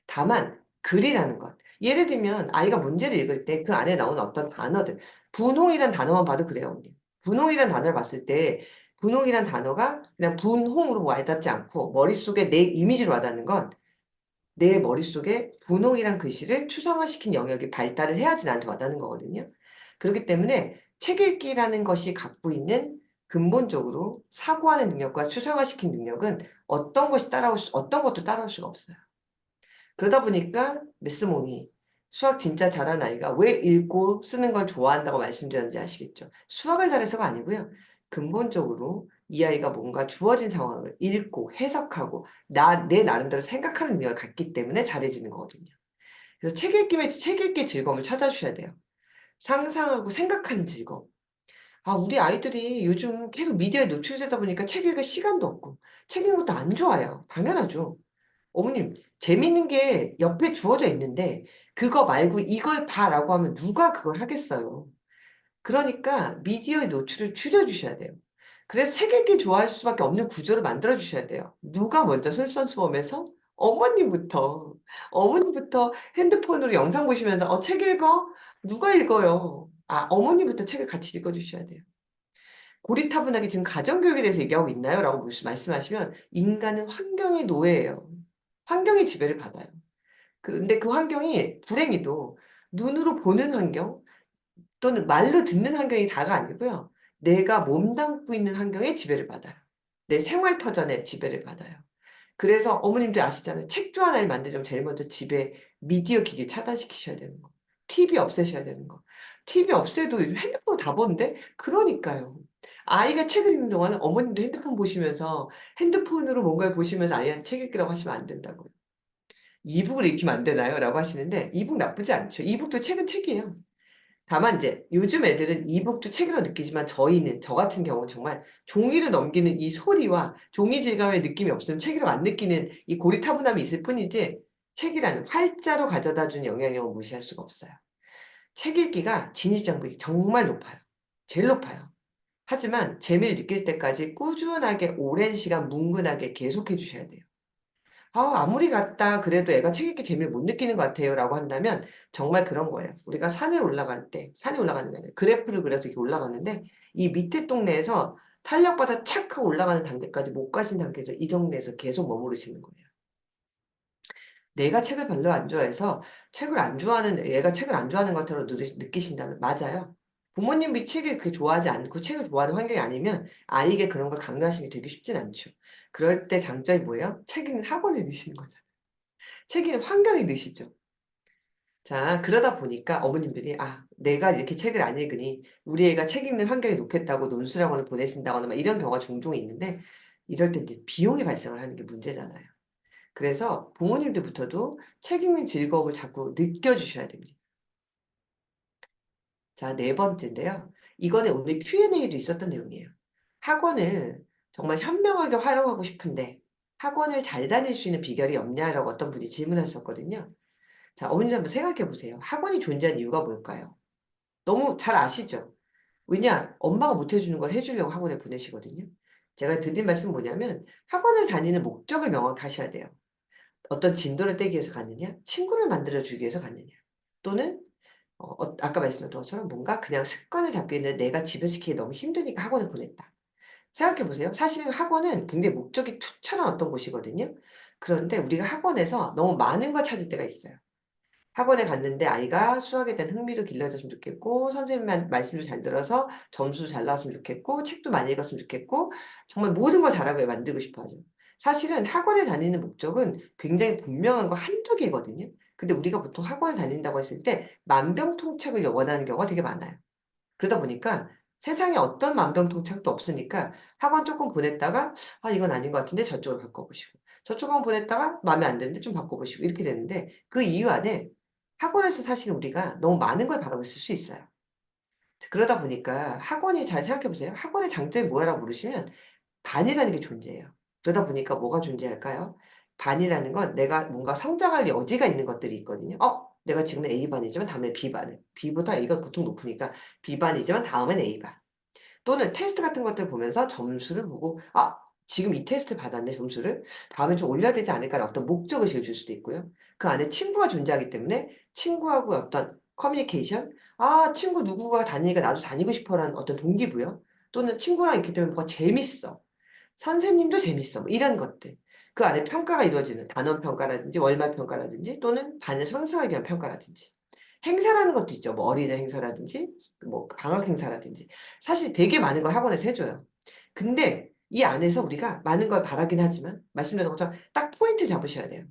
다만 글이라는 것. 예를 들면 아이가 문제를 읽을 때 그 안에 나오는 어떤 단어들 분홍이란 단어만 봐도 그래요 언니. 분홍이란 단어를 봤을 때 분홍이란 단어가 그냥 분홍으로 와닿지 않고 머릿속에 내 이미지로 와닿는 건 내 머릿속에 분홍이란 글씨를 추상화시킨 영역이 발달을 해야지 나한테 와닿는 거거든요. 그렇기 때문에 책 읽기라는 것이 갖고 있는 근본적으로 사고하는 능력과 추상화시킨 능력은 어떤 것도 따라올 수가 없어요. 그러다 보니까 메스몽이 수학 진짜 잘하는 아이가 왜 읽고 쓰는 걸 좋아한다고 말씀드렸는지 아시겠죠? 수학을 잘해서가 아니고요. 근본적으로 이 아이가 뭔가 주어진 상황을 읽고 해석하고 내 나름대로 생각하는 능력을 갖기 때문에 잘해지는 거거든요. 그래서 책 읽기의 즐거움을 찾아주셔야 돼요. 상상하고 생각하는 즐거움. 아, 우리 아이들이 요즘 계속 미디어에 노출되다 보니까 책 읽을 시간도 없고 책 읽는 것도 안 좋아해요. 당연하죠. 어머님 재밌는 게 옆에 주어져 있는데 "그거 말고 이걸 봐."라고 하면 누가 그걸 하겠어요. 그러니까 미디어의 노출을 줄여 주셔야 돼요. 그래서 책 읽기 좋아할 수밖에 없는 구조를 만들어 주셔야 돼요. 누가 먼저 솔선수범해서? 어머님부터. 어머님부터 핸드폰으로 영상 보시면서 "어 책 읽어?" 누가 읽어요? 아 어머님부터 책을 같이 읽어 주셔야 돼요. 고리타분하게 "지금 가정교육에 대해서 얘기하고 있나요?"라고 말씀하시면 인간은 환경의 노예예요. 환경의 지배를 받아요. 근데 그 환경이 불행히도 눈으로 보는 환경 또는 말로 듣는 환경이 다가 아니고요. 내가 몸담고 있는 환경에 지배를 받아요. 내 생활 터전에 지배를 받아요. 그래서 어머님들 아시잖아요. 책 좋아하는 아이를 만들려면 제일 먼저 집에 미디어 기기 차단시키셔야 되는 거. TV 없애셔야 되는 거. TV 없애도 요즘 핸드폰 다 보는데 그러니까요. 아이가 책을 읽는 동안은 어머님도 핸드폰 보시면서 핸드폰으로 뭔가를 보시면서 아이한테 책 읽으라고 하시면 안 된다고요. "이북을 읽히면 안 되나요?"라고 하시는데 이북 나쁘지 않죠. 이북도 책은 책이에요. 다만 인제 요즘 애들은 이북도 책으로 느끼지만 저 같은 경우는 정말 종이로 넘기는 이 소리와 종이 질감의 느낌이 없으면 책이라고 안 느끼는 이 고리타분함이 있을 뿐이지 책이라는 활자로 가져다 준 영향력을 무시할 수가 없어요. 책 읽기가 진입장벽이 정말 높아요. 제일 높아요. 하지만 재미를 느낄 때까지 꾸준하게 오랜 시간 뭉근하게 계속해 주셔야 돼요. 아무리 갔다 그래도 애가 책 읽기 재미를 못 느끼는 것 같아요라고 한다면 정말 그런 거예요. 우리가 산에 올라갈 때 산에 올라가는 게 아니라 그래프를 그려서 이렇게 올라가는데 이 밑에 동네에서 탄력받아 착 하고 올라가는 단계까지 못 가신 상태에서 이 동네에서 계속 머무르시는 거예요. 내가 책을 별로 안 좋아해서 책을 안 좋아하는 얘가 책을 안 좋아하는 것처럼 느끼신다면 맞아요. 부모님이 책을 그렇게 좋아하지 않고 책을 좋아하는 환경이 아니면 아이에게 그런 걸 강요하시는 게 되게 쉽진 않죠. 그럴 때 장점이 뭐예요? 책 읽는 학원에 넣으시는 거잖아요. 책 읽는 환경에 넣으시죠. 자, 그러다 보니까 어머님들이 내가 이렇게 책을 안 읽으니 우리 애가 책 읽는 환경에 놓겠다고 논술학원을 보내신다거나 막 이런 경우가 종종 있는데 이럴 때 이제 비용이 발생을 하는 게 문제잖아요. 그래서 부모님들부터도 책 읽는 즐거움을 자꾸 느껴주셔야 됩니다. 자, 네 번째인데요. 이거는 오늘 Q&A도 있었던 내용이에요. 학원을 정말 현명하게 활용하고 싶은데 학원을 잘 다닐 수 있는 비결이 없냐라고 어떤 분이 질문하셨거든요. 자, 어머니들 한번 생각해 보세요. 학원이 존재한 이유가 뭘까요? 너무 잘 아시죠? 왜냐? 엄마가 못 해주는 걸 해주려고 학원에 보내시거든요. 제가 드린 말씀은 뭐냐면 학원을 다니는 목적을 명확하셔야 돼요. 어떤 진도를 떼기 위해서 갔느냐? 친구를 만들어 주기 위해서 갔느냐? 또는 아까 말씀드린 것처럼 뭔가 그냥 습관을 잡고 있는 내가 집에서 시키기 너무 힘드니까 학원을 보냈다. 생각해 보세요. 사실 학원은 굉장히 목적이 투철한 어떤 곳이거든요. 그런데 우리가 학원에서 너무 많은 걸 찾을 때가 있어요. 학원에 갔는데 아이가 수학에 대한 흥미도 길러졌으면 좋겠고 선생님 말씀도 잘 들어서 점수도 잘 나왔으면 좋겠고 책도 많이 읽었으면 좋겠고 정말 모든 걸 잘하게 만들고 싶어 하죠. 사실은 학원에 다니는 목적은 굉장히 분명한 거 한쪽이거든요. 근데 우리가 보통 학원을 다닌다고 했을 때 만병통치약을 원하는 경우가 되게 많아요. 그러다 보니까 세상에 어떤 만병통치약도 없으니까 학원 조금 보냈다가 이건 아닌 것 같은데 저쪽으로 바꿔보시고 저쪽 한번 보냈다가 마음에 안 드는데 좀 바꿔보시고 이렇게 되는데 그 이유 안에 학원에서 사실 우리가 너무 많은 걸 바라고 있을 수 있어요. 그러다 보니까 학원이 잘 생각해 보세요. 학원의 장점이 뭐라고 물으시면 반이라는 게 존재해요. 그러다 보니까 뭐가 존재할까요? 반이라는 건 내가 뭔가 성장할 여지가 있는 것들이 있거든요. 내가 지금은 A반이지만 다음에 B반을. B보다 A가 보통 높으니까 B반이지만 다음엔 A반. 또는 테스트 같은 것들 보면서 점수를 보고 지금 이 테스트 받았네 점수를. 다음에 좀 올려야 되지 않을까라는 어떤 목적의식을 줄 수도 있고요. 그 안에 친구가 존재하기 때문에 친구하고 어떤 커뮤니케이션, 친구 누구가 다니니까 나도 다니고 싶어라는 어떤 동기부여, 또는 친구랑 있기 때문에 뭐가 재밌어. 선생님도 재밌어. 뭐 이런 것들. 그 안에 평가가 이루어지는 단원 평가라든지 월말 평가라든지 또는 반을 상승하기 위한 평가라든지. 행사라는 것도 있죠. 뭐 어린이 행사라든지 뭐 방학 행사라든지. 사실 되게 많은 걸 학원에서 해 줘요. 근데 이 안에서 우리가 많은 걸 바라긴 하지만 말씀드린 것처럼 딱 포인트 잡으셔야 돼요.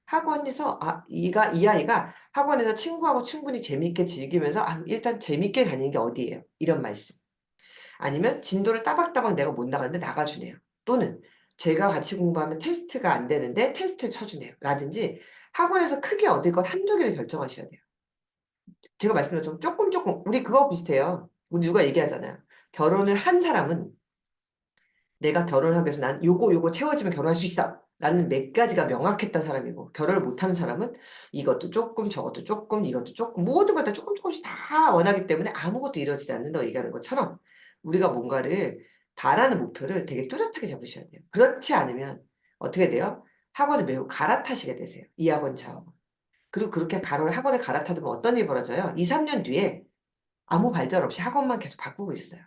학원에서 이 아이가 학원에서 친구하고 충분히 재미있게 즐기면서 일단 재미있게 다니는 게 어디예요? 이런 말씀. 아니면 진도를 따박따박 내가 못 나가는데 나가 주네요. 또는 제가 같이 공부하면 테스트가 안 되는데 테스트를 쳐 주네요. 라든지 학원에서 크게 얻을 것 한두 개를 결정하셔야 돼요. 제가 말씀드렸죠. 조금 우리 그거 비슷해요. 우리 누가 얘기하잖아요. 결혼을 한 사람은 내가 결혼을 하기 위해서 난 요거 채워지면 결혼할 수 있어. 라는 몇 가지가 명확했던 사람이고 결혼을 못하는 사람은 이것도 조금 저것도 조금 이것도 조금 모든 걸 다 조금씩 다 원하기 때문에 아무것도 이루어지지 않는다고 얘기하는 것처럼 우리가 뭔가를 바라는 목표를 되게 뚜렷하게 잡으셔야 돼요. 그렇지 않으면 어떻게 돼요? 학원을 매우 갈아타시게 되세요. 이 학원 저 학원. 그리고 그렇게 학원에 갈아타두면 어떤 일이 벌어져요? 2-3년 뒤에 아무 발전 없이 학원만 계속 바꾸고 있어요.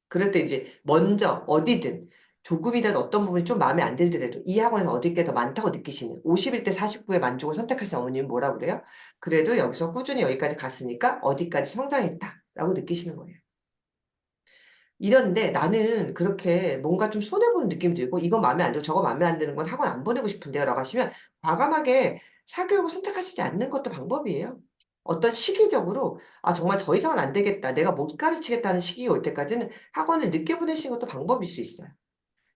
그럴 때 이제 먼저 어디든 조금이라도 어떤 부분이 좀 마음에 안 들더라도 이 학원에서 얻을 게 더 많다고 느끼시는 51대 49의 만족을 선택하신 어머님은 뭐라 그래요? 그래도 여기서 꾸준히 여기까지 갔으니까 어디까지 성장했다라고 느끼시는 거예요. 이런데 나는 그렇게 뭔가 좀 손해보는 느낌이 들고 이거 마음에 안 들고 저거 마음에 안 드는 건 학원 안 보내고 싶은데요 라고 하시면 과감하게 사교육을 선택하시지 않는 것도 방법이에요. 어떤 시기적으로 정말 더 이상은 안 되겠다. 내가 못 가르치겠다는 시기가 올 때까지는 학원을 늦게 보내시는 것도 방법일 수 있어요.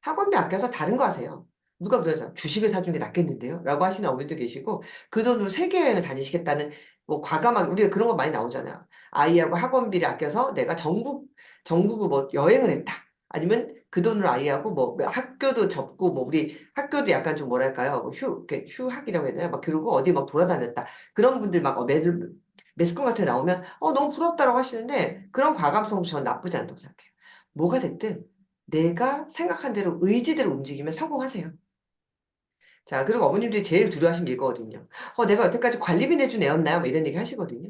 학원비 아껴서 다른 거 하세요. 누가 그러잖아. 주식을 사주는 게 낫겠는데요? 라고 하시는 어머니도 계시고 그 돈으로 세계 여행을 다니시겠다는 뭐 과감하게 우리가 그런 거 많이 나오잖아요. 아이하고 학원비를 아껴서 내가 전국을 뭐 여행을 했다. 아니면 그 돈으로 아이하고 뭐 학교도 접고 뭐 우리 학교도 약간 좀 뭐랄까요? 뭐 이렇게 휴학이라고 해야 되나? 막 그러고 어디 막 돌아다녔다. 그런 분들 막 매스컴 같은 데 나오면 너무 부럽다라고 하시는데 그런 과감성도 저는 나쁘지 않다고 생각해요. 뭐가 됐든 내가 생각한 대로 의지대로 움직이면 성공하세요. 자, 그리고 어머님들이 제일 두려워하시는 게 이거거든요. 내가 여태까지 관리비 내준 애였나요? 뭐 이런 얘기 하시거든요.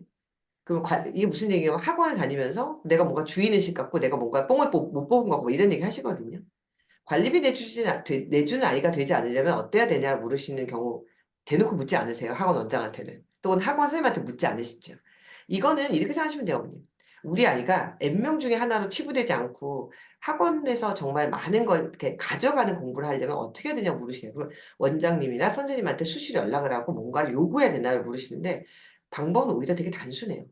그럼 이게 무슨 얘기냐면 학원을 다니면서 내가 뭔가 주인의식 갖고 내가 뭔가 뽕을 못 뽑은 거고 뭐 이런 얘기 하시거든요. 관리비 내주는 아이가 되지 않으려면 어때야 되냐 물으시는 경우 대놓고 묻지 않으세요. 학원 원장한테는. 또는 학원 선생님한테 묻지 않으시죠. 이거는 이렇게 생각하시면 돼요, 어머님. 우리 아이가 N명 중에 하나로 치부되지 않고 학원에서 정말 많은 걸 이렇게 가져가는 공부를 하려면 어떻게 해야 되냐 물으시네요. 그럼 원장님이나 선생님한테 수시로 연락을 하고 뭔가를 요구해야 되나요? 물으시는데 방법은 오히려 되게 단순해요.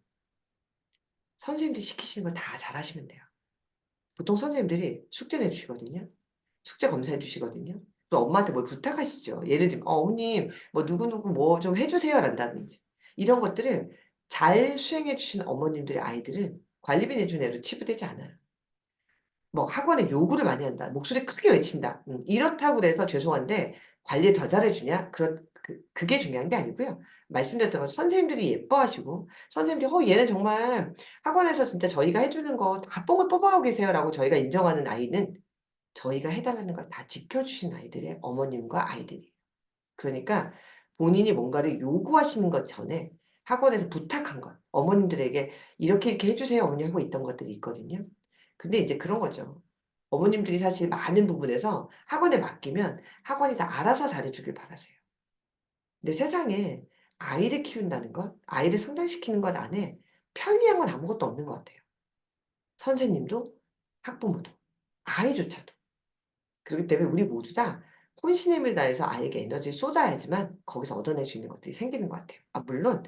선생님들이 시키시는 걸 다 잘하시면 돼요. 보통 선생님들이 숙제 내주시거든요. 숙제 검사해 주시거든요. 또 엄마한테 뭘 부탁하시죠. 예를 들면 어머님 뭐 누구누구 뭐 좀 해주세요 란다든지 이런 것들을 잘 수행해 주시는 어머님들의 아이들은 관리비 내준 애로 치부되지 않아요. 뭐 학원에 요구를 많이 한다. 목소리 크게 외친다. 이렇다고 그래서 죄송한데 관리 더 잘해 주냐? 그게 중요한 게 아니고요. 말씀드렸던 것처럼 선생님들이 예뻐하시고 선생님들이 얘는 정말 학원에서 진짜 저희가 해 주는 거 다 뽕을 뽑아가고 계세요라고 저희가 인정하는 아이는 저희가 해 달라는 걸 다 지켜 주신 아이들의 어머님과 아이들이에요. 그러니까 본인이 뭔가를 요구하시는 것 전에 학원에서 부탁한 것, 어머님들에게 "이렇게 이렇게 해 주세요, 어머니." 하고 있던 것들이 있거든요. 근데 이제 그런 거죠. 어머님들이 사실 많은 부분에서 학원에 맡기면 학원이 다 알아서 잘해 주길 바라세요. 근데 세상에 아이를 키운다는 것, 아이를 성장시키는 것 안에 편리한 건 아무것도 없는 것 같아요. 선생님도 학부모도 아이조차도. 그렇기 때문에 우리 모두 다 혼신의 힘을 다해서 아이에게 에너지를 쏟아야지만 거기서 얻어낼 수 있는 것들이 생기는 것 같아요. 물론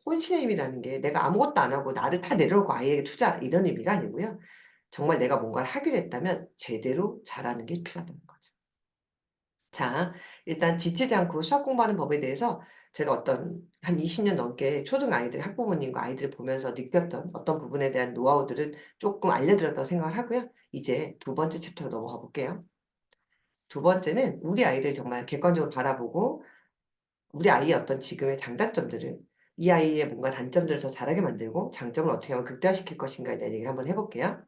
혼신의 힘이라는 게 내가 아무것도 안 하고 나를 다 내려놓고 아이에게 투자 이런 의미가 아니고요. 정말 내가 뭔가를 하기로 했다면 제대로 잘하는 게 필요하다는 거죠. 자, 일단 지치지 않고 수학 공부하는 법에 대해서 제가 어떤 한 20년 넘게 초등 아이들 학부모님과 아이들을 보면서 느꼈던 어떤 부분에 대한 노하우들은 조금 알려드렸다고 생각을 하고요. 이제 두 번째 챕터로 넘어가 볼게요. 두 번째는 우리 아이를 정말 객관적으로 바라보고 우리 아이의 어떤 지금의 장단점들을 이 아이의 뭔가 단점들을 더 잘하게 만들고 장점을 어떻게 하면 극대화시킬 것인가에 대한 얘기를 한번 해 볼게요.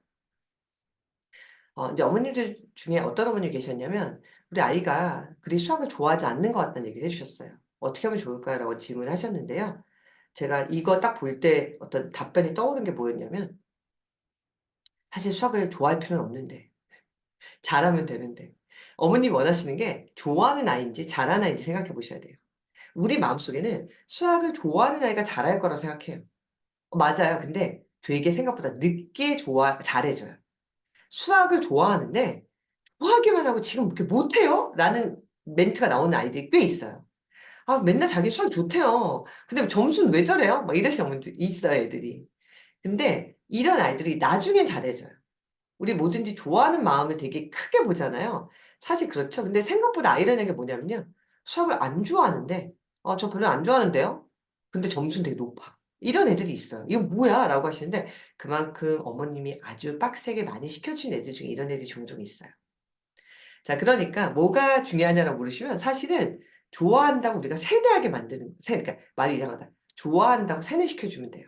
이제 어머님들 중에 어떤 어머님이 계셨냐면 "우리 아이가 그리 수학을 좋아하지 않는 것 같다."는 얘기를 해 주셨어요. "어떻게 하면 좋을까?"라고 질문을 하셨는데요. 제가 이거 딱 볼 때 어떤 답변이 떠오른 게 뭐였냐면 사실 수학을 좋아할 필요는 없는데 잘하면 되는데 어머님이 원하시는 게 좋아하는 아이인지 잘하는 아이인지 생각해 보셔야 돼요. 우리 마음속에는 수학을 좋아하는 아이가 잘할 거라고 생각해요. 맞아요. 근데 되게 생각보다 늦게 잘해져요. 수학을 좋아하는데 "좋아하기만 하고 지금 이렇게 못해요?" 라는 멘트가 나오는 아이들이 꽤 있어요. 맨날 자기 수학이 좋대요. 근데 점수는 왜 저래요?" 막 이러시는 어머님도 있어요, 애들이. 근데 이런 아이들이 나중엔 잘해져요. 우리 뭐든지 좋아하는 마음을 되게 크게 보잖아요. 사실 그렇죠. 근데 생각보다 아이러니한 게 뭐냐면요. 수학을 안 좋아하는데 저 별로 안 좋아하는데요." 근데 점수는 되게 높아. 이런 애들이 있어요. "이거 뭐야?" 라고 하시는데 그만큼 어머님이 아주 빡세게 많이 시켜 주신 애들 중에 이런 애들이 종종 있어요. 자, 그러니까 뭐가 중요하냐라고 물으시면 사실은 좋아한다고 우리가 세뇌하게 만드는 그러니까 말이 이상하다. 좋아한다고 세뇌시켜 주면 돼요.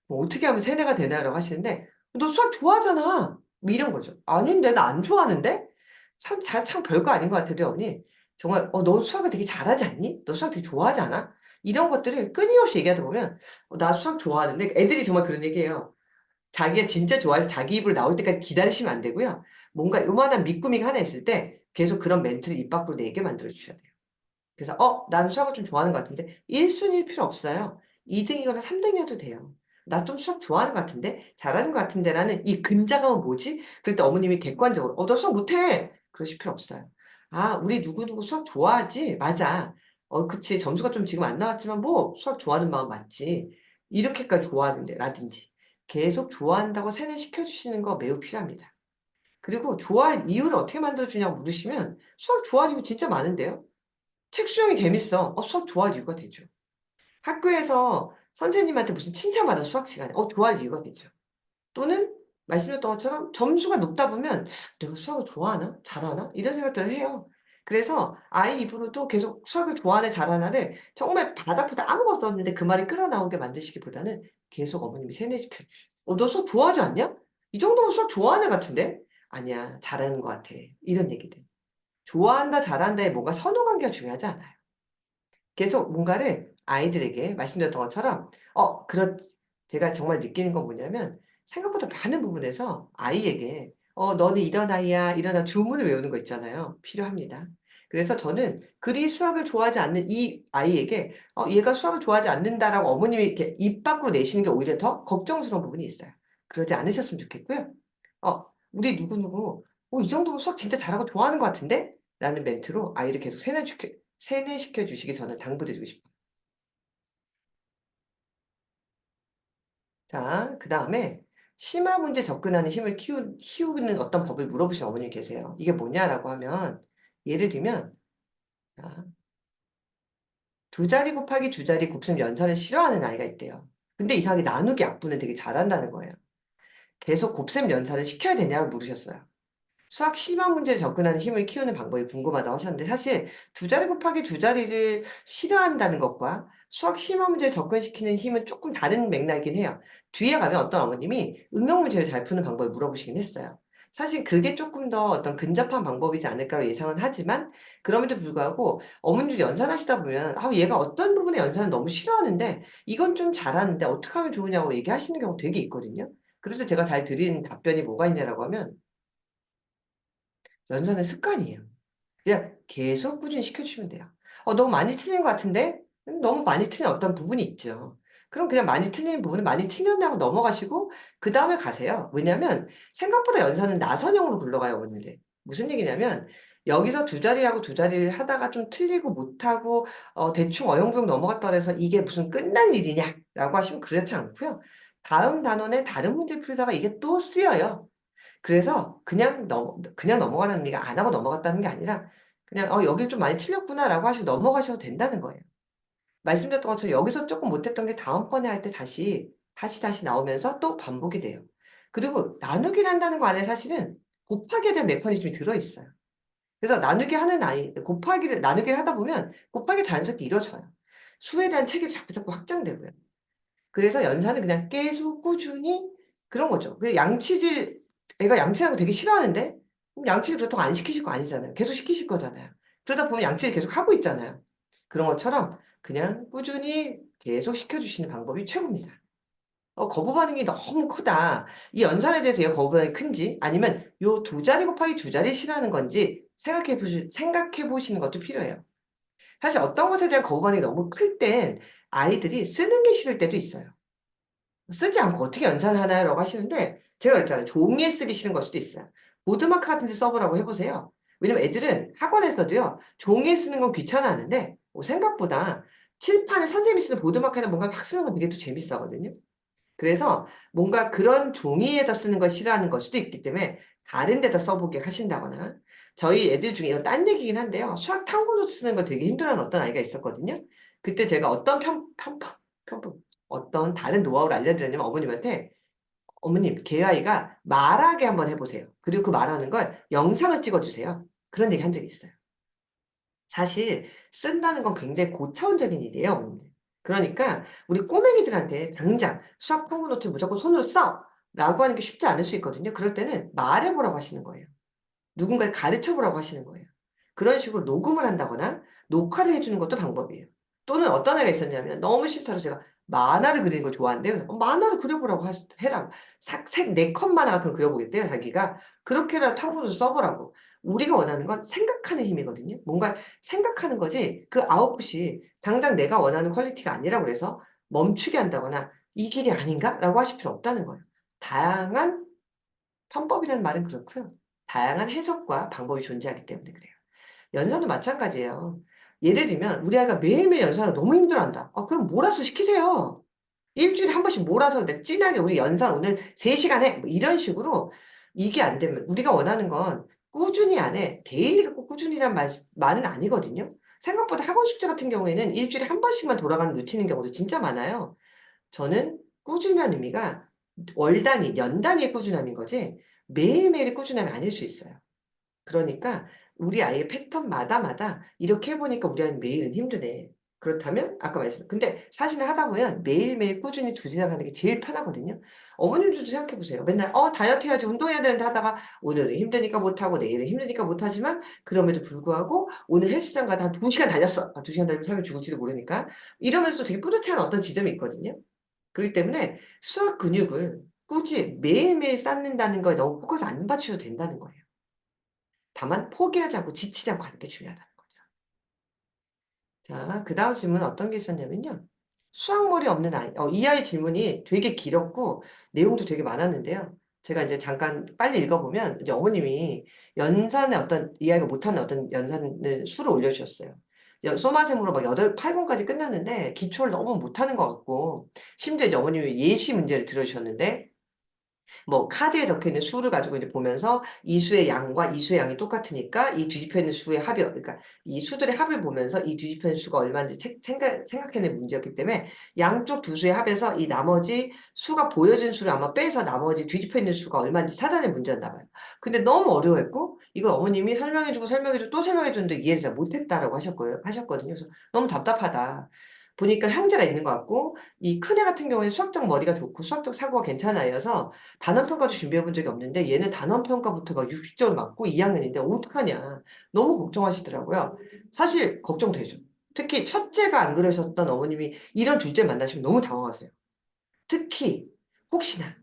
뭐 "어떻게 하면 세뇌가 되나요?"라고 하시는데 "너 수학 좋아하잖아." 뭐 이런 거죠. "아닌데 나 안 좋아하는데?" 참 별거 아닌 것 같아도 언니 정말 "너 수학을 되게 잘하지 않니? 너 수학 되게 좋아하지 않아?" 이런 것들을 끊임없이 얘기하다 보면 "나 수학 좋아하는데." 애들이 정말 그런 얘기해요. 자기가 진짜 좋아해서 자기 입으로 나올 때까지 기다리시면 안 되고요. 뭔가 요만한 미꾸미가 하나 있을 때 계속 그런 멘트를 입 밖으로 내게 만들어 주셔야 돼요. 그래서 나는 수학을 좀 좋아하는 것 같은데 1 순위일 필요 없어요. 2 등이거나 3 등이어도 돼요. '나 좀 수학 좋아하는 것 같은데? 잘하는 것 같은데?'라는 이 근자감은 뭐지? 그럴 때 어머님이 객관적으로 너 수학 못해." 그러실 필요 없어요. 우리 누구누구 수학 좋아하지? 맞아. 그치. 점수가 좀 지금 안 나왔지만 뭐 수학 좋아하는 마음 맞지. 이렇게까지 좋아하는데." 라든지 계속 좋아한다고 세뇌시켜 주시는 거 매우 필요합니다. 그리고 좋아할 이유를 어떻게 만들어 주냐고 물으시면 수학 좋아할 이유 진짜 많은데요. 책 수영이 재밌어. 수학 좋아할 이유가 되죠. 학교에서 선생님한테 무슨 칭찬받아 수학 시간에 좋아할 이유가 되죠. 또는 말씀드렸던 것처럼 점수가 높다 보면 '내가 수학을 좋아하나? 잘하나?' 이런 생각들을 해요. 그래서 아이 입으로도 계속 수학을 좋아하네 잘하나를 정말 바닥보다 아무것도 없는데 그 말이 끌어나오게 만드시기보다는 계속 어머님이 세뇌시켜 주셔. 너 수학 좋아하지 않냐? 이 정도면 수학 좋아하는 애 같은데?" "아니야. 잘하는 것 같아." 이런 얘기들. 좋아한다 잘한다에 뭔가 선호 관계가 중요하지 않아요. 계속 뭔가를 아이들에게 말씀드렸던 것처럼 그렇 제가 정말 느끼는 건 뭐냐면 생각보다 많은 부분에서 아이에게 "너는 이런 아이야." 이런 주문을 외우는 거 있잖아요. 필요합니다. 그래서 저는 그리 수학을 좋아하지 않는 이 아이에게 '얘가 수학을 좋아하지 않는다.'라고 어머님이 이렇게 입 밖으로 내시는 게 오히려 더 걱정스러운 부분이 있어요. 그러지 않으셨으면 좋겠고요. "우리 누구누구 이 정도면 수학 진짜 잘하고 좋아하는 것 같은데?" 라는 멘트로 아이를 계속 세뇌시켜 주시길 저는 당부드리고 싶어요. 자 그다음에 심화 문제 접근하는 힘을 키우는 어떤 법을 물어보신 어머님이 계세요. "이게 뭐냐?"라고 하면 예를 들면 자 두 자리 곱하기 두 자리 곱셈 연산을 싫어하는 아이가 있대요. 근데 이상하게 나누기 약분을 되게 잘한다는 거예요. "계속 곱셈 연산을 시켜야 되냐?"고 물으셨어요. 수학 심화 문제에 접근하는 힘을 키우는 방법이 궁금하다고 하셨는데 사실 두 자리 곱하기 두 자리를 싫어한다는 것과 수학 심화 문제를 접근시키는 힘은 쪼끔 다른 맥락이긴 해요. 뒤에 가면 어떤 어머님이 응용 문제를 잘 푸는 방법을 물어보시긴 했어요. 사실 그게 쪼끔 더 어떤 근접한 방법이지 않을까로 예상은 하지만 그럼에도 불구하고 어머님들이 연산하시다 보면 얘가 어떤 부분의 연산을 너무 싫어하는데 이건 좀 잘하는데 어떻게 하면 좋으냐고 얘기하시는 경우가 되게 있거든요. 그래서 제가 잘 드리는 답변이 뭐가 있냐라고 하면 연산은 습관이에요. 그냥 계속 꾸준히 시켜주시면 돼요. 너무 많이 틀린 것 같은데? 너무 많이 틀린 어떤 부분이 있죠. 그럼 그냥 많이 틀린 부분은 많이 틀렸네 하고 넘어가시고 그다음에 가세요. 왜냐면 생각보다 연산은 나선형으로 굴러가요 어머님들. 무슨 얘기냐면 여기서 두 자리하고 두 자리를 하다가 좀 틀리고 못하고 대충 어영부영 넘어갔다 그래서 '이게 무슨 끝날 일이냐?'라고 하시면 그렇지 않고요. 다음 단원에 다른 문제 풀다가 이게 또 쓰여요. 그래서 그냥 넘어가는 의미가 안 하고 넘어갔다는 게 아니라 그냥 '여길 좀 많이 틀렸구나.'라고 하시고 넘어가셔도 된다는 거예요. 말씀드렸던 것처럼 여기서 쪼끔 못했던 게 다음번에 할 때 다시 나오면서 또 반복이 돼요. 그리고 나누기를 한다는 거 안에 사실은 곱하기에 대한 메커니즘이 들어 있어요. 그래서 나누기를 하다 보면 곱하기가 자연스럽게 이루어져요. 수에 대한 체계도 자꾸자꾸 확장되고요. 그래서 연산은 그냥 계속 꾸준히 그런 거죠. 애가 양치하는 거 되게 싫어하는데 그럼 양치를 그렇다고 안 시키실 거 아니잖아요. 계속 시키실 거잖아요. 그러다 보면 양치를 계속 하고 있잖아요. 그런 것처럼 그냥 꾸준히 계속 시켜 주시는 방법이 최고입니다. 거부 반응이 너무 크다. 이 연산에 대해서 얘가 거부 반응이 큰지 아니면 요 두 자리 곱하기 두 자리 싫어하는 건지 생각해 보시는 것도 필요해요. 사실 어떤 것에 대한 거부 반응이 너무 클 땐 아이들이 쓰는 게 싫을 때도 있어요. "쓰지 않고 어떻게 연산을 하나요?"라고 하시는데 제가 그랬잖아요. 종이에 쓰기 싫은 걸 수도 있어요. 보드마크 같은 데 써 보라고 해 보세요. 왜냐면 애들은 학원에서도요. 종이에 쓰는 건 귀찮아하는데 생각보다 칠판에 선생님이 쓰는 보드마크에다 뭔가 막 쓰는 건 되게 또 재밌어하거든요. 그래서 뭔가 그런 종이에다 쓰는 걸 싫어하는 걸 수도 있기 때문에 다른 데다 써 보게 하신다거나 저희 애들 중에 이건 딴 얘기긴 한데요. 수학 탐구 노트 쓰는 걸 되게 힘들어하는 어떤 아이가 있었거든요. 그때 제가 어떤 어떤 다른 노하우를 알려드렸냐면 어머님한테 "어머님 걔 아이가 말하게 한번 해 보세요. 그리고 그 말하는 걸 영상을 찍어 주세요." 그런 얘기 한 적이 있어요. 사실 쓴다는 건 굉장히 고차원적인 일이에요 어머님들. 그러니까 우리 꼬맹이들한테 당장 "수학 탐구 노트 무조건 손으로 써."라고 하는 게 쉽지 않을 수 있거든요. 그럴 때는 말해 보라고 하시는 거예요. 누군가를 가르쳐 보라고 하시는 거예요. 그런 식으로 녹음을 한다거나 녹화를 해 주는 것도 방법이에요. 또는 어떤 애가 있었냐면 너무 싫다고 제가 만화를 그리는 걸 좋아한대요. 만화를 그려 보라고 해라고. 색 4컷 만화 같은 거 그려 보겠대요 자기가. 그렇게라도 탐구서 써 보라고. 우리가 원하는 건 생각하는 힘이거든요. 뭔가 생각하는 거지 그 아웃풋이 당장 내가 원하는 퀄리티가 아니라고 그래서 멈추게 한다거나 '이 길이 아닌가?'라고 하실 필요 없다는 거예요. 다양한 편법이라는 말은 그렇고요. 다양한 해석과 방법이 존재하기 때문에 그래요. 연산도 마찬가지예요. 예를 들면 우리 아이가 매일매일 연산을 너무 힘들어한다. 그럼 몰아서 시키세요. 일 주일에 한 번씩 몰아서 진하게 "우리 연산 오늘 3 시간 해." 뭐 이런 식으로 이게 안 되면 우리가 원하는 건 꾸준히 안 해. 데일리가 꼭 꾸준히란 말은 아니거든요. 생각보다 학원 숙제 같은 경우에는 일 주일에 한 번씩만 돌아가는 루틴인 경우도 진짜 많아요. 저는 꾸준한 의미가 월 단위, 년 단위의 꾸준함인 거지 매일매일의 꾸준함이 아닐 수 있어요. 그러니까 우리 아이의 패턴마다마다 이렇게 해보니까 우리 아이는 매일은 힘드네. 그렇다면 아까 말했지만 근데 사실은 하다 보면 매일매일 꾸준히 두시장 하는 게 제일 편하거든요. 어머님들도 생각해 보세요. 맨날 다이어트 해야지 운동해야 되는데 하다가 오늘은 힘드니까 못하고 내일은 힘드니까 못하지만 그럼에도 불구하고 오늘 헬스장 가다 한 2시간 달렸어. 2시간 달리면 삶이 죽을지도 모르니까 이러면서 되게 뿌듯해하는 어떤 지점이 있거든요. 그렇기 때문에 수학 근육을 굳이 매일매일 쌓는다는 거에 너무 포커스 안 맞추셔도 된다는 거예요. 다만 포기하지 않고 지치지 않고 하는 게 중요하다는 거죠. 자, 그다음 질문은 어떤 게 있었냐면요. 수학머리 없는 아이. 이 아이 질문이 되게 길었고 내용도 되게 많았는데요. 제가 이제 잠깐 빨리 읽어보면 이제 어머님이 연산의 어떤 이 아이가 못하는 어떤 연산을 수를 올려주셨어요. 소마셈으로 막 8권까지 끝났는데 기초를 너무 못하는 것 같고 심지어 이제 어머님이 예시 문제를 들어주셨는데 뭐 카드에 적혀 있는 수를 가지고 이제 보면서 이 수의 양과 이 수의 양이 똑같으니까 이 뒤집혀 있는 수의 합이 그러니까 이 수들의 합을 보면서 이 뒤집혀 있는 수가 얼마인지 생각해낸 문제였기 때문에 양쪽 두 수의 합에서 이 나머지 수가 보여진 수를 아마 빼서 나머지 뒤집혀 있는 수가 얼마인지 찾아낸 문제였나 봐요. 근데 너무 어려워했고 이걸 어머님이 설명해주고 또 설명해줬는데 이해를 잘 못했다라고 하셨거든요. 그래서 너무 답답하다. 보니까 형제가 있는 것 같고 이 큰애 같은 경우에는 수학적 머리가 좋고 수학적 사고가 괜찮은 아이여서 단원평가도 준비해 본 적이 없는데 얘는 단원평가부터 막 60점을 맞고 2학년인데 어떡하냐. 너무 걱정하시더라고요. 사실 걱정되죠. 특히 첫째가 안 그러셨던 어머님이 이런 둘째 만나시면 너무 당황하세요. 특히 혹시나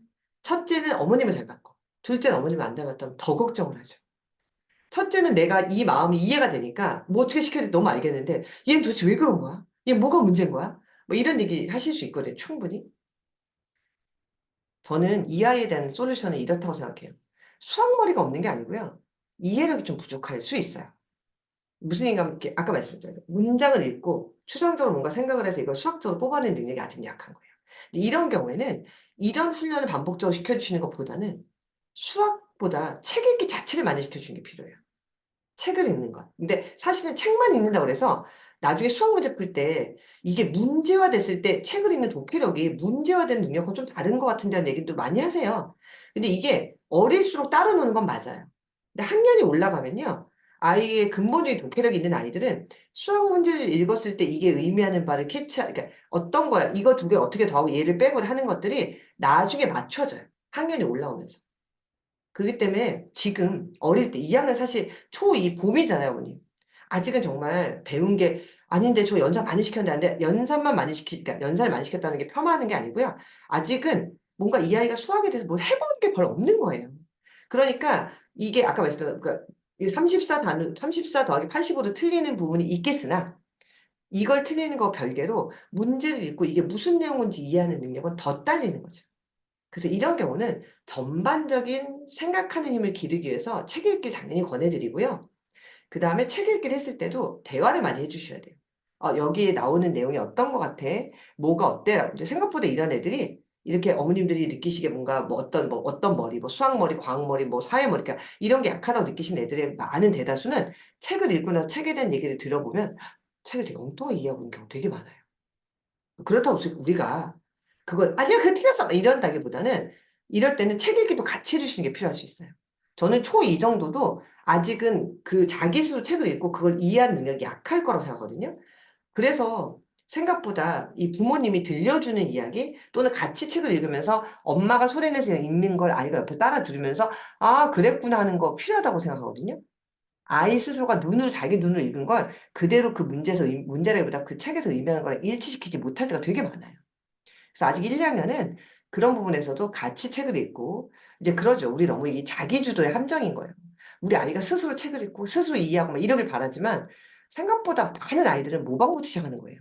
첫째는 어머님을 닮았고 둘째는 어머님을 안 닮았다면 더 걱정을 하죠. 첫째는 내가 이 마음이 이해가 되니까 뭐 어떻게 시켜야 될지 너무 알겠는데 얘는 도대체 왜 그런 거야? 얘 뭐가 문제인 거야? 뭐 이런 얘기 하실 수 있거든요. 충분히. 저는 이 아이에 대한 솔루션은 이렇다고 생각해요. 수학머리가 없는 게 아니고요. 이해력이 좀 부족할 수 있어요. 무슨 얘기가 이렇게 아까 말씀드렸잖아요. 문장을 읽고 추상적으로 뭔가 생각을 해서 이걸 수학적으로 뽑아내는 능력이 아직 약한 거예요. 근데 이런 경우에는 이런 훈련을 반복적으로 시켜주시는 것보다는 수학보다 책 읽기 자체를 많이 시켜주는 게 필요해요. 책을 읽는 것. 근데 사실은 책만 읽는다고 그래서 나중에 수학 문제 풀 때 이게 문제화됐을 때 책을 읽는 독해력이 문제화된 능력과 좀 다른 것 같은데라는 얘기도 많이 하세요. 근데 이게 어릴수록 따라노는 건 맞아요. 근데 학년이 올라가면요. 아이의 근본적인 독해력이 있는 아이들은 수학 문제를 읽었을 때 이게 의미하는 바를 그러니까 어떤 거야. 이거 두 개 어떻게 더하고 얘를 빼고 하는 것들이 나중에 맞춰져요. 학년이 올라오면서. 그렇기 때문에 지금 어릴 때 2학년 사실 초2 봄이잖아요, 어머님. 아직은 정말 배운 게 아닌데 저 연산 많이 시켰는데 안 돼. 연산만 많이 그러니까 연산을 많이 시켰다는 게 폄하하는 게 아니고요. 아직은 뭔가 이 아이가 수학에 대해서 뭘 해보는 게 별로 없는 거예요. 그러니까 이게 아까 말씀드린 그러니까 34 더하기 85도 틀리는 부분이 있겠으나 이걸 틀리는 거 별개로 문제를 읽고 이게 무슨 내용인지 이해하는 능력은 더 딸리는 거죠. 그래서 이런 경우는 전반적인 생각하는 힘을 기르기 위해서 책 읽기 당연히 권해드리고요. 그다음에 책 읽기를 했을 때도 대화를 많이 해 주셔야 돼요. 여기에 나오는 내용이 어떤 것 같아? 뭐가 어때? 라고. 이제 생각보다 이런 애들이 이렇게 어머님들이 느끼시기에 뭔가 어떤 머리, 뭐 수학머리, 과학머리, 뭐 사회머리, 그러니까 이런 게 약하다고 느끼시는 애들의 많은 대다수는 책을 읽고 나서 책에 대한 얘기를 들어보면 책을 되게 엉뚱하게 이해하고 있는 경우 되게 많아요. 그렇다고 해서 우리가 그걸 "아니야. 그거 틀렸어." 막 이런다기보다는 이럴 때는 책 읽기도 같이 해 주시는 게 필요할 수 있어요. 저는 초2 정도도 아직은 그 자기 스스로 책을 읽고 그걸 이해하는 능력이 약할 거라고 생각하거든요. 그래서 생각보다 이 부모님이 들려주는 이야기 또는 같이 책을 읽으면서 엄마가 소리내서 읽는 걸 아이가 옆에 따라 들으면서 '아 그랬구나.' 하는 거 필요하다고 생각하거든요. 아이 스스로가 눈으로 자기 눈으로 읽은 걸 그대로 그 문제라기보다 그 책에서 의미하는 거랑 일치시키지 못할 때가 되게 많아요. 그래서 아직 1-2 학년은 그런 부분에서도 같이 책을 읽고 이제 그러죠. 우리 너무 이 자기주도의 함정인 거예요. 우리 아이가 스스로 책을 읽고 스스로 이해하고 막 이러길 바라지만 생각보다 많은 아이들은 모방부터 시작하는 거예요.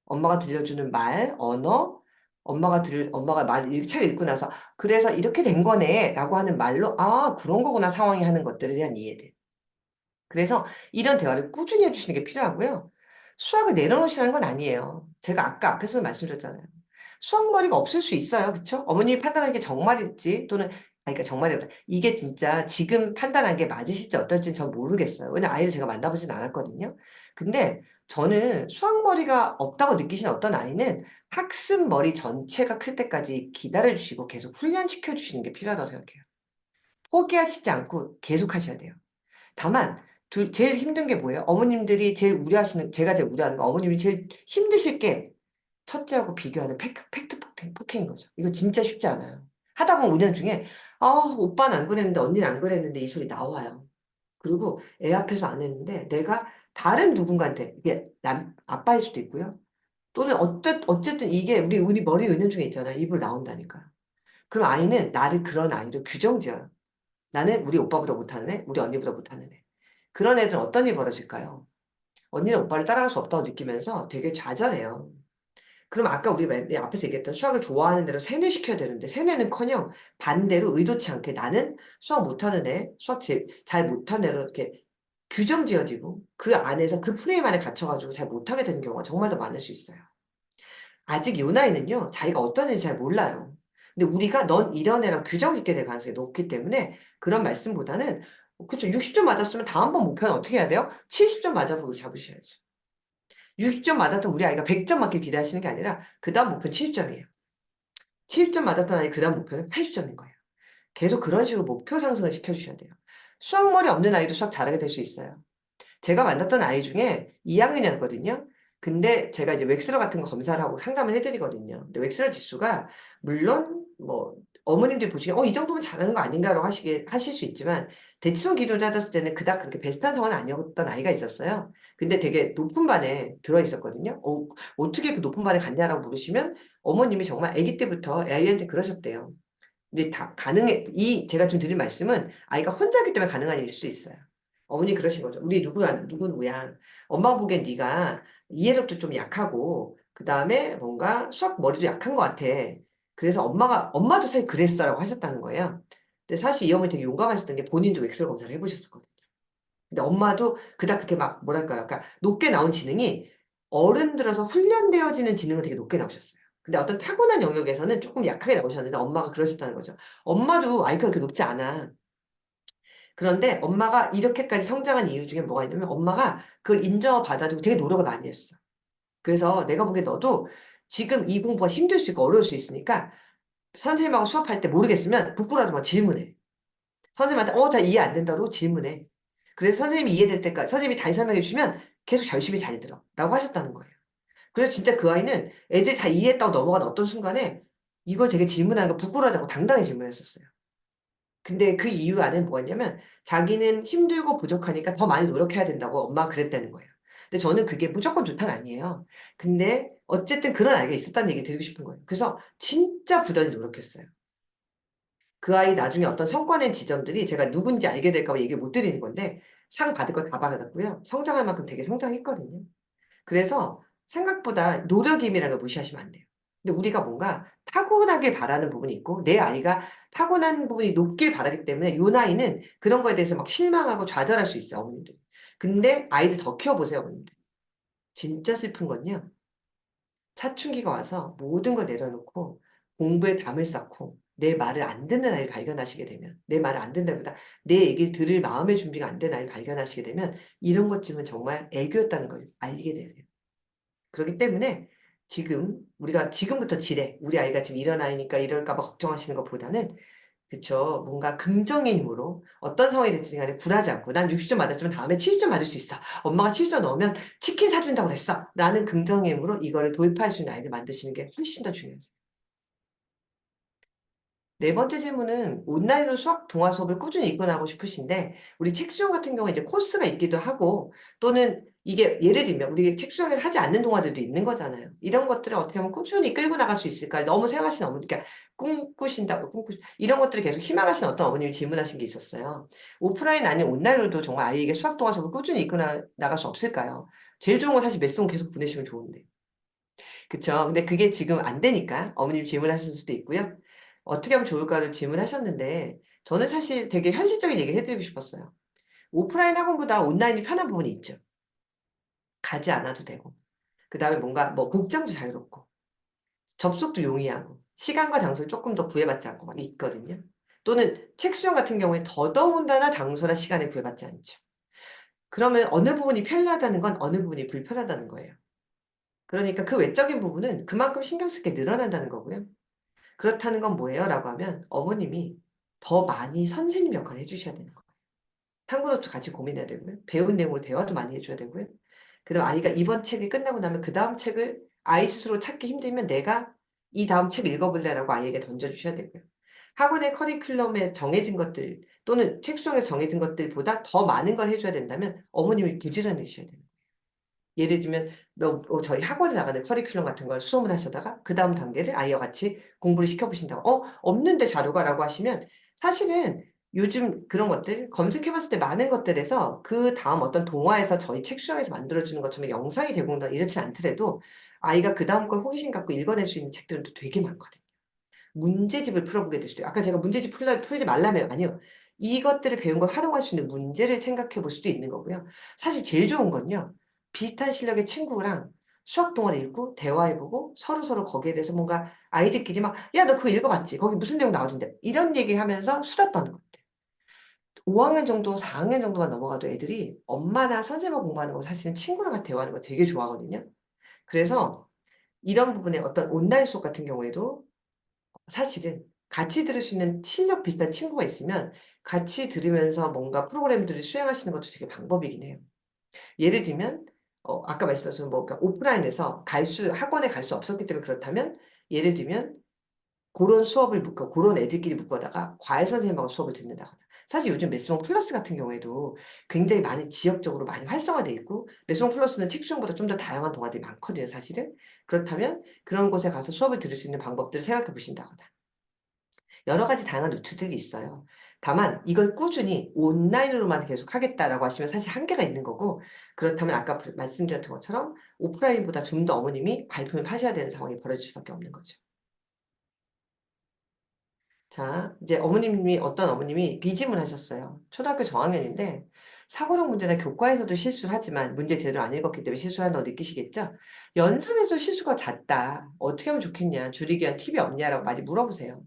엄마가 들려주는 말, 언어, 엄마가 책을 읽고 나서 '그래서 이렇게 된 거네.'라고 하는 말로 '아 그런 거구나 상황이.' 하는 것들에 대한 이해들. 그래서 이런 대화를 꾸준히 해 주시는 게 필요하고요. 수학을 내려놓으시라는 건 아니에요. 제가 아까 앞에서 말씀드렸잖아요. 수학머리가 없을 수 있어요. 그쵸? 어머님이 판단하는 게 정말일지 또는 그러니까 정말이보다 이게 진짜 지금 판단한 게 맞으실지 어떨지는 전 모르겠어요. 왜냐면 아이를 제가 만나 보진 않았거든요. 근데 저는 수학머리가 없다고 느끼시는 어떤 아이는 학습 머리 전체가 클 때까지 기다려주시고 계속 훈련시켜 주시는 게 필요하다고 생각해요. 포기하시지 않고 계속 하셔야 돼요. 다만 제일 힘든 게 뭐예요? 어머님들이 제일 우려하시는, 제가 제일 우려하는 거, 어머님이 제일 힘드실 게 첫째하고 비교하는 팩트 폭행인 거죠. 이거 진짜 쉽지 않아요. 하다 보면 5년 중에 오빠는 안 그랬는데 언니는 안 그랬는데 이 소리 나와요. 그리고 애 앞에서 안 했는데 내가 다른 누군가한테, 이게 아빠일 수도 있고요. 또는 어쨌든 이게 우리 머리 은연중에 있잖아요. 입으로 나온다니까요. 그럼 아이는 나를, 그런 아이를 규정지어요. 나는 우리 오빠보다 못하는 애, 우리 언니보다 못하는 애. 그런 애들은 어떤 일이 벌어질까요? 언니는 오빠를 따라갈 수 없다고 느끼면서 되게 좌절해요. 그럼 아까 우리 맨 앞에서 얘기했던 수학을 좋아하는 대로 세뇌시켜야 되는데, 세뇌는커녕 반대로 의도치 않게 나는 수학 못하는 애, 잘 못하는 애로 이렇게 규정 지어지고 그 안에서 그 프레임 안에 갇혀가지고 잘 못하게 되는 경우가 정말 더 많을 수 있어요. 아직 요 나이는요, 자기가 어떤 애인지 잘 몰라요. 근데 우리가 넌 이런 애랑 규정 짓게 될 가능성이 높기 때문에 그런 말씀보다는, 그쵸, 60점 맞았으면 다음번 목표는 어떻게 해야 돼요? 70점 맞아보고 잡으셔야죠. 60점 맞았던 우리 아이가 100점 맞길 기대하시는 게 아니라 그 다음 목표는 70점이에요. 70점 맞았던 아이 그 다음 목표는 80점인 거예요. 계속 그런 식으로 목표 상승을 시켜주셔야 돼요. 수학머리 없는 아이도 수학 잘하게 될 수 있어요. 제가 만났던 아이 중에 2학년이었거든요. 근데 제가 이제 웩스러 같은 거 검사를 하고 상담을 해드리거든요. 근데 웩스러 지수가 물론 뭐 어머님들이 보시기에 이 정도면 잘하는 거 아닌가라고 하실 수 있지만, 대치동 기준으로 따졌을 때는 그닥 그렇게 베스트한 성은 아니었던 아이가 있었어요. 근데 되게 높은 반에 들어 있었거든요. 어떻게 그 높은 반에 갔냐라고 물으시면 어머님이 정말 아기 때부터 아이한테 그러셨대요. 근데 다 가능해. 제가 지금 드린 말씀은 아이가 혼자기 때문에 가능한 일일 수도 있어요. 어머니 그러신 거죠. 우리 누구야. 엄마 보기엔 네가 이해력도 좀 약하고 그다음에 뭔가 수학 머리도 약한 것 같아. 그래서 엄마도 사실 그랬어라고 하셨다는 거예요. 근데 사실 이 어머니 되게 용감하셨던 게 본인도 엑셀 검사를 해보셨었거든요. 근데 엄마도 그닥 그렇게 막 뭐랄까요. 그러니까 높게 나온 지능이 어른 들어서 훈련되어지는 지능은 되게 높게 나오셨어요. 근데 어떤 타고난 영역에서는 조금 약하게 나오셨는데 엄마가 그러셨다는 거죠. 엄마도 IQ가 그렇게 높지 않아. 그런데 엄마가 이렇게까지 성장한 이유 중에 뭐가 있냐면 엄마가 그걸 인정받아주고 되게 노력을 많이 했어. 그래서 내가 보기엔 너도 지금 이 공부가 힘들 수 있고 어려울 수 있으니까 선생님하고 수업할 때 모르겠으면 부끄러워하지 마, 질문해. 선생님한테 다 이해 안 된다고 질문해. 그래서 선생님이 이해될 때까지 선생님이 다시 설명해 주시면 계속 열심히 잘 들어 라고 하셨다는 거예요. 그래서 진짜 그 아이는 애들이 다 이해했다고 넘어간 어떤 순간에 이걸 되게 질문하는 거 부끄러워하고 당당히 질문했었어요. 근데 그 이유 안에 뭐가 있냐면 자기는 힘들고 부족하니까 더 많이 노력해야 된다고 엄마가 그랬다는 거예요. 근데 저는 그게 무조건 좋다는 아니에요. 근데 어쨌든 그런 아이가 있었다는 얘기 드리고 싶은 거예요. 그래서 진짜 부단히 노력했어요. 그 아이 나중에 어떤 성과 낸 지점들이 제가 누군지 알게 될까 봐 얘기를 못 드리는 건데, 상 받을 거 다 받았고요. 성장할 만큼 되게 성장했거든요. 그래서 생각보다 노력임이라는 걸 무시하시면 안 돼요. 근데 우리가 뭔가 타고나길 바라는 부분이 있고 내 아이가 타고난 부분이 높길 바라기 때문에 요 나이는 그런 거에 대해서 막 실망하고 좌절할 수 있어요, 어머님들. 근데 아이들 더 키워보세요, 어머님들. 진짜 슬픈 건요. 사춘기가 와서 모든 걸 내려놓고 공부에 담을 쌓고 내 말을 안 듣는 아이를 발견하시게 되면, 내 말을 안 듣는다기보다 내 얘기를 들을 마음의 준비가 안 된 아이를 발견하시게 되면 이런 것쯤은 정말 애교였다는 걸 알게 되세요. 그렇기 때문에 지금 우리가 지금부터 우리 아이가 지금 이런 아이니까 이럴까 봐 걱정하시는 것보다는, 그쵸, 뭔가 긍정의 힘으로 어떤 상황이 됐든 간에 굴하지 않고 난 60점 맞았지만 다음에 70점 맞을 수 있어. 엄마가 70점 넣으면 치킨 사준다고 그랬어. 라는 긍정의 힘으로 이거를 돌파할 수 있는 아이를 만드시는 게 훨씬 더 중요해요. 네 번째 질문은 온라인으로 수학 동화 수업을 꾸준히 이끌어나가고 싶으신데, 우리 책수형 같은 경우에 이제 코스가 있기도 하고, 또는 이게 예를 들면 우리 책수형을 하지 않는 동화들도 있는 거잖아요. 이런 것들을 어떻게 하면 꾸준히 끌고 나갈 수 있을까? 너무 생각하시는 어머니, 그러니까 이런 것들을 계속 희망하시는 어떤 어머님이 질문하신 게 있었어요. 오프라인 아닌 온라인으로도 정말 아이에게 수학 동화 수업을 꾸준히 나갈 수 없을까요? 제일 좋은 건 사실 메송 계속 보내시면 좋은데. 그쵸. 근데 그게 지금 안 되니까 어머님 질문하실 수도 있고요. 어떻게 하면 좋을까를 질문하셨는데, 저는 사실 되게 현실적인 얘기를 해드리고 싶었어요. 오프라인 학원보다 온라인이 편한 부분이 있죠. 가지 않아도 되고, 그 다음에 뭔가 뭐 복장도 자유롭고, 접속도 용이하고, 시간과 장소를 조금 더 구애받지 않고 막 있거든요. 또는 책 수영 같은 경우에 더더군다나 장소나 시간에 구애받지 않죠. 그러면 어느 부분이 편리하다는 건 어느 부분이 불편하다는 거예요. 그러니까 그 외적인 부분은 그만큼 신경 쓸 게 늘어난다는 거고요. 그렇다는 건 뭐예요? 라고 하면 어머님이 더 많이 선생님 역할을 해주셔야 되는 거예요. 탐구노트 같이 고민해야 되고요. 배운 내용을 대화도 많이 해줘야 되고요. 그다음 아이가 이번 책이 끝나고 나면 그 다음 책을 아이 스스로 찾기 힘들면 내가 이 다음 책 읽어볼래라고 아이에게 던져주셔야 되고요. 학원의 커리큘럼에 정해진 것들 또는 책 속에 정해진 것들보다 더 많은 걸 해줘야 된다면 어머님이 부지런해주셔야 돼요. 예를 들면 저희 학원에 나가는 커리큘럼 같은 걸 수업을 하시다가 그 다음 단계를 아이와 같이 공부를 시켜보신다고 없는데 자료가 라고 하시면 사실은 요즘 그런 것들 검색해봤을 때 많은 것들에서 그 다음 어떤 동화에서 저희 책 수정해서 만들어주는 것처럼 영상이 제공된다 이렇지 않더라도 아이가 그 다음 걸 호기심 갖고 읽어낼 수 있는 책들은 되게 많거든요. 문제집을 풀어보게 될 수도 있어요. 아까 제가 문제집 풀지 말라며 아니요. 이것들을 배운 걸 활용할 수 있는 문제를 생각해 볼 수도 있는 거고요. 사실 제일 좋은 건요. 비슷한 실력의 친구랑 수학 동화를 읽고 대화해보고 서로서로 거기에 대해서 뭔가 아이들끼리 막 야, 너 그거 읽어봤지? 거기 무슨 내용 나오던데? 이런 얘기하면서 수다 떠는 것들. 5학년 정도, 4학년 정도만 넘어가도 애들이 엄마나 선생님하고 공부하는 거 사실은 친구랑 같이 대화하는 거 되게 좋아하거든요. 그래서 이런 부분에 어떤 온라인 수업 같은 경우에도 사실은 같이 들을 수 있는 실력 비슷한 친구가 있으면 같이 들으면서 뭔가 프로그램들을 수행하시는 것도 되게 방법이긴 해요. 예를 들면 아까 말씀하신 뭐 그러니까 오프라인에서 학원에 갈 수 없었기 때문에 그렇다면 예를 들면 고런 수업을 묶어 고런 애들끼리 묶어다가 과외 선생님하고 수업을 듣는다거나. 사실 요즘 메스봉 플러스 같은 경우에도 굉장히 많이 지역적으로 많이 활성화돼 있고 메스봉 플러스는 책 수영보다 좀 더 다양한 동아들이 많거든요, 사실은. 그렇다면 그런 곳에 가서 수업을 들을 수 있는 방법들을 생각해 보신다거나. 여러 가지 다양한 루트들이 있어요. 다만 이걸 꾸준히 온라인으로만 계속 하겠다라고 하시면 사실 한계가 있는 거고 그렇다면 아까 말씀드렸던 것처럼 오프라인보다 좀 더 어머님이 발품을 파셔야 되는 상황이 벌어질 수밖에 없는 거죠. 자, 이제 어떤 어머님이 비집을 하셨어요. 초등학교 저학년인데 사고력 문제나 교과에서도 실수를 하지만 문제 제대로 안 읽었기 때문에 실수한다고 느끼시겠죠? 연산에서 실수가 잦다. 어떻게 하면 좋겠냐? 줄이기 위한 팁이 없냐라고 많이 물어보세요.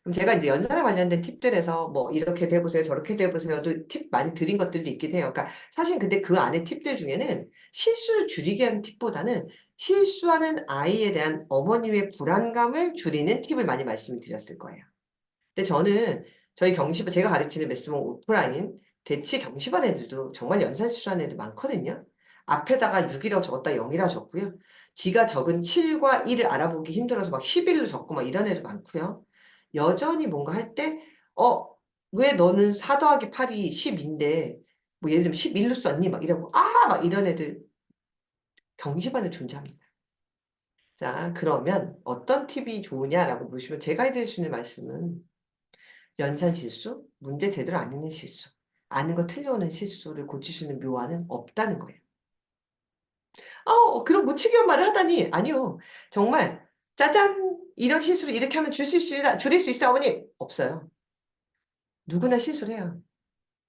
그럼 제가 이제 연산에 관련된 팁들에서 뭐 이렇게도 해보세요, 저렇게도 해보세요도 팁 많이 드린 것들도 있긴 해요. 그러니까 사실 근데 그 안에 팁들 중에는 실수를 줄이기 위한 팁보다는 실수하는 아이에 대한 어머님의 불안감을 줄이는 팁을 많이 말씀을 드렸을 거예요. 근데 저는 저희 경시반 제가 가르치는 메스봉 오프라인 대치 경시반 애들도 정말 연산 실수하는 애들 많거든요. 앞에다가 6이라고 적었다 0이라고 적고요. 지가 적은 7과 1을 알아보기 힘들어서 막 11로 적고 막 이런 애도 많고요. 여전히 뭔가 할 때 왜 너는 4 더하기 8이 12인데 뭐 예를 들면 11로 썼니? 막 이러고 막 이런 애들 경시반에 존재합니다. 자, 그러면 어떤 팁이 좋으냐라고 보시면 제가 해드릴 수 있는 말씀은 연산 실수, 문제 제대로 안 읽는 실수, 아는 거 틀려오는 실수를 고칠 수 있는 묘안은 없다는 거예요. 그럼 무책임한 말을 하다니. 아니요. 정말 짜잔 이런 실수를 이렇게 하면 줄일 수 있어요 어머니. 없어요. 누구나 실수를 해요.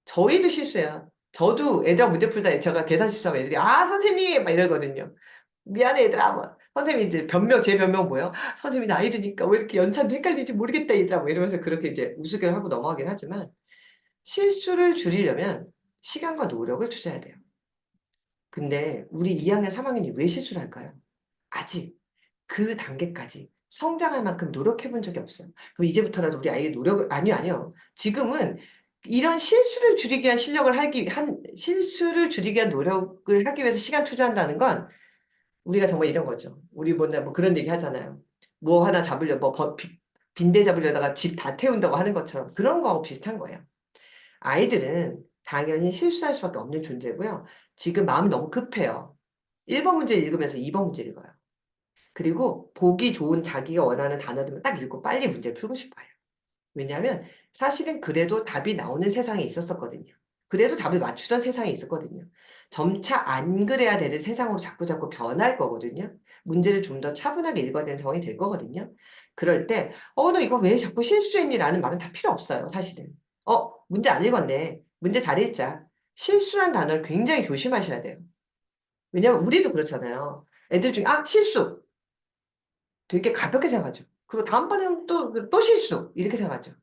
저희도 실수해요. 저도 애들하고 문제 풀다 제가 계산 실수하면 애들이 선생님 막 이러거든요. 미안해 얘들아. 뭐. 선생님이 이제 제 변명 뭐예요? 선생님이 나이 드니까 왜 이렇게 연산도 헷갈리지 모르겠다 얘들아. 뭐 이러면서 그렇게 이제 우스갯하고 넘어가긴 하지만 실수를 줄이려면 시간과 노력을 투자해야 돼요. 근데 우리 2학년, 3학년이 왜 실수를 할까요? 아직 그 단계까지 성장할 만큼 노력해 본 적이 없어요. 그럼 이제부터라도 우리 아이의 노력을 아니요, 아니요. 지금은 이런 실수를 줄이기 위한 노력을 하기 위해서 시간 투자한다는 건 우리가 정말 이런 거죠. 우리 뭐 그런 얘기 하잖아요. 뭐 하나 잡으려 빈대 잡으려다가 집 다 태운다고 하는 것처럼 그런 거하고 비슷한 거예요. 아이들은 당연히 실수할 수밖에 없는 존재고요. 지금 마음이 너무 급해요. 1번 문제 읽으면서 2번 문제 읽어요. 그리고 보기 좋은 자기가 원하는 단어들만 딱 읽고 빨리 문제를 풀고 싶어요. 왜냐하면 사실은 그래도 답이 나오는 세상에 있었거든요. 그래도 답을 맞추던 세상에 있었거든요. 점차 안 그래야 되는 세상으로 자꾸자꾸 변할 거거든요. 문제를 좀 더 차분하게 읽어야 되는 상황이 될 거거든요. 그럴 때 너 이거 왜 자꾸 실수했니? 라는 말은 다 필요 없어요. 사실은. 문제 안 읽었네. 문제 잘 읽자. 실수란 단어를 굉장히 조심하셔야 돼요. 왜냐면 우리도 그렇잖아요. 애들 중에 실수. 되게 가볍게 생각하죠. 그리고 다음번에는 또 실수. 이렇게 생각하죠.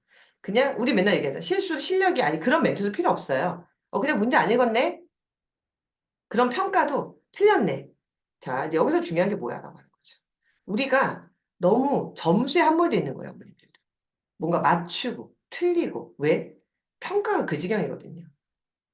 그냥 우리 맨날 얘기하잖아. 실력이 아니 그런 멘트도 필요 없어요. 그냥 문제 안 읽었네? 그런 평가도 틀렸네. 자, 이제 여기서 중요한 게 뭐야라고 하는 거죠. 우리가 너무 점수에 함몰돼 있는 거예요, 어머님들도. 뭔가 맞추고 틀리고 왜? 평가가 그 지경이거든요.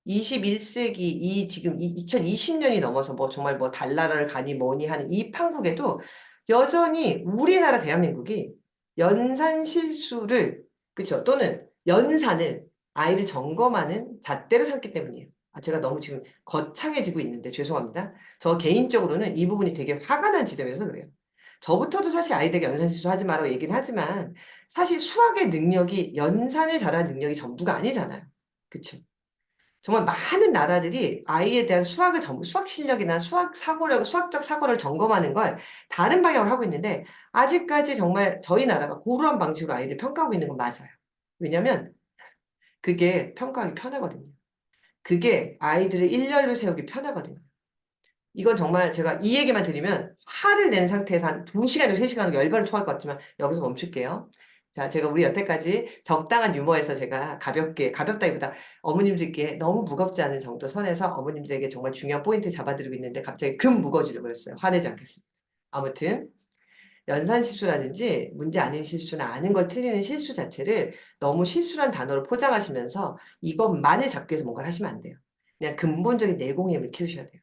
21세기 이 지금 2020년이 넘어서 뭐 정말 뭐 달나라를 가니 뭐니 하는 이 판국에도 여전히 우리나라 대한민국이 연산 실수를 그쵸 또는 연산을 아이를 점검하는 잣대로 삼기 때문이에요. 아, 제가 너무 지금 거창해지고 있는데 죄송합니다. 저 개인적으로는 이 부분이 되게 화가 난 지점이라서 그래요. 저부터도 사실 아이들에게 연산 실수 하지 마라고 얘기는 하지만 사실 수학의 능력이 연산을 잘하는 능력이 전부가 아니잖아요. 그쵸? 정말 많은 나라들이 아이에 대한 수학 실력이나 수학적 사고를 점검하는 걸 다른 방향으로 하고 있는데, 아직까지 정말 저희 나라가 고루한 방식으로 아이를 평가하고 있는 건 맞아요. 왜냐면, 그게 평가하기 편하거든요. 그게 아이들을 일렬로 세우기 편하거든요. 이건 정말 제가 이 얘기만 드리면 화를 내는 상태에서 한 2시간, 3시간 열받을 토할 것 같지만 여기서 멈출게요. 자, 제가 우리 여태까지 적당한 유머에서 제가 가볍다기보다 어머님들께 너무 무겁지 않은 정도 선에서 어머님들에게 정말 중요한 포인트 잡아드리고 있는데 갑자기 금 무거워지려고 그랬어요. 화내지 않겠습니다. 아무튼 연산 실수라든지 문제 아닌 실수나 아는 걸 틀리는 실수 자체를 너무 실수란 단어로 포장하시면서 이것만을 잡기 위해서 뭔가를 하시면 안 돼요. 그냥 근본적인 내공의 힘을 키우셔야 돼요.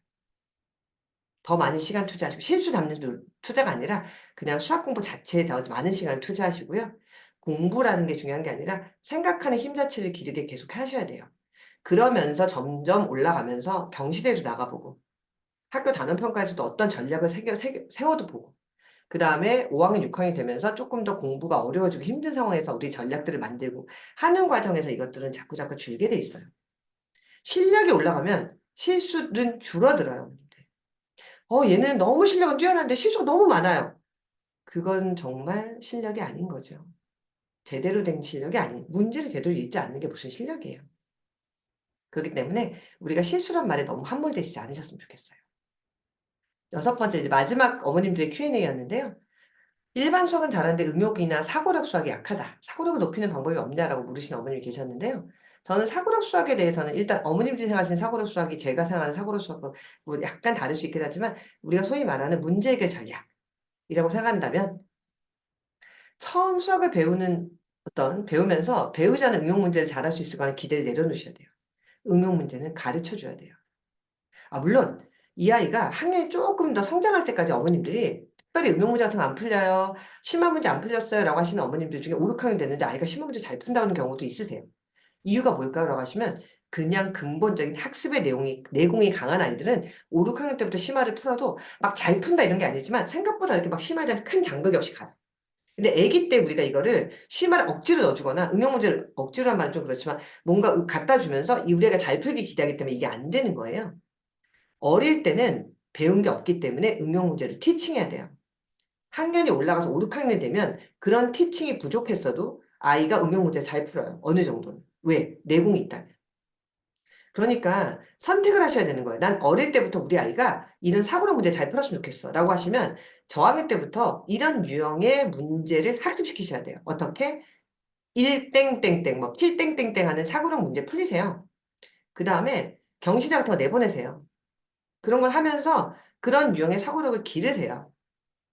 더 많은 시간 투자하시고 실수 담는 투자가 아니라 그냥 수학 공부 자체에 더 많은 시간을 투자하시고요. 공부라는 게 중요한 게 아니라 생각하는 힘 자체를 기르게 계속 하셔야 돼요. 그러면서 점점 올라가면서 경시대회도 나가보고 학교 단원평가에서도 어떤 전략을 세워도 보고 그 다음에 5학년, 6학년이 되면서 조금 더 공부가 어려워지고 힘든 상황에서 우리 전략들을 만들고 하는 과정에서 이것들은 자꾸자꾸 줄게 돼 있어요. 실력이 올라가면 실수는 줄어들어요. 얘는 너무 실력은 뛰어난데 실수가 너무 많아요. 그건 정말 실력이 아닌 거죠. 제대로 된 실력이 아닌, 문제를 제대로 읽지 않는 게 무슨 실력이에요. 그렇기 때문에 우리가 실수란 말에 너무 함몰되시지 않으셨으면 좋겠어요. 6번째, 이제 마지막 어머님들의 Q&A였는데요. 일반 수학은 잘하는데 응용이나 사고력 수학이 약하다. 사고력을 높이는 방법이 없냐라고 물으신 어머님이 계셨는데요. 저는 사고력 수학에 대해서는 일단 어머님들이 생각하시는 사고력 수학이 제가 생각하는 사고력 수학과 뭐 약간 다를 수 있긴 하지만 우리가 소위 말하는 문제 해결 전략이라고 생각한다면 처음 수학을 배우면서 배우지 않은 응용 문제를 잘할 수 있을 거라는 기대를 내려놓으셔야 돼요. 응용 문제는 가르쳐 줘야 돼요. 아, 물론 이 아이가 학년이 조금 더 성장할 때까지 어머님들이 특별히 응용 문제 같은 거 안 풀려요. 심한 문제 안 풀렸어요. 라고 하시는 어머님들 중에 5, 6학년 됐는데 아이가 심한 문제 잘 푼다는 경우도 있으세요. 이유가 뭘까요? 라고 하시면 그냥 근본적인 학습의 내공이 강한 아이들은 5, 6학년 때부터 심화를 풀어도 막 잘 푼다 이런 게 아니지만 생각보다 이렇게 막 심화에 대한 큰 장벽이 없이 가요. 근데 아기 때 우리가 이거를 심화를 억지로 넣어주거나 응용 문제를 억지로 한 말은 좀 그렇지만 뭔가 갖다 주면서 이 우리 애가 잘 풀기 기대하기 때문에 이게 안 되는 거예요. 어릴 때는 배운 게 없기 때문에 응용 문제를 티칭해야 돼요. 학년이 올라가서 5, 6학년 되면 그런 티칭이 부족했어도 아이가 응용 문제를 잘 풀어요. 어느 정도는. 왜? 내공이 있다면. 그러니까 선택을 하셔야 되는 거예요. 난 어릴 때부터 우리 아이가 이런 사고력 문제 잘 풀었으면 좋겠어. 라고 하시면 저학년 때부터 이런 유형의 문제를 학습시키셔야 돼요. 어떻게? 1땡땡땡, 뭐 필땡땡땡 하는 사고력 문제 풀리세요. 그 다음에 경시대 같은 거 내보내세요. 그런 걸 하면서 그런 유형의 사고력을 기르세요.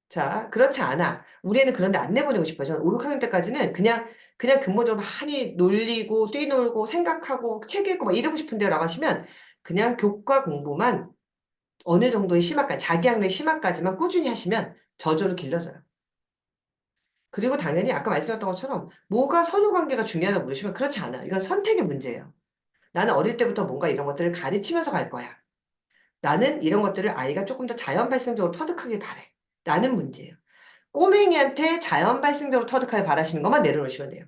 자, 그렇지 않아. 우리 애는 그런데 안 내보내고 싶어요. 저는 5, 6학년 때까지는 그냥 근본적으로 많이 놀리고, 뛰놀고, 생각하고, 책 읽고 막 이러고 싶은데요. 라고 하시면 그냥 교과 공부만 어느 정도의 심화까지, 자기 학년의 심화까지만 꾸준히 하시면 저절로 길러져요. 그리고 당연히 아까 말씀드렸던 것처럼 뭐가 선후 관계가 중요하다고 물으시면 그렇지 않아요. 이건 선택의 문제예요. 나는 어릴 때부터 뭔가 이런 것들을 가르치면서 갈 거야. 나는 이런 것들을 아이가 조금 더 자연 발생적으로 터득하길 바래. 라는 문제예요. 꼬맹이한테 자연 발생적으로 터득할 바라시는 것만 내려놓으시면 돼요.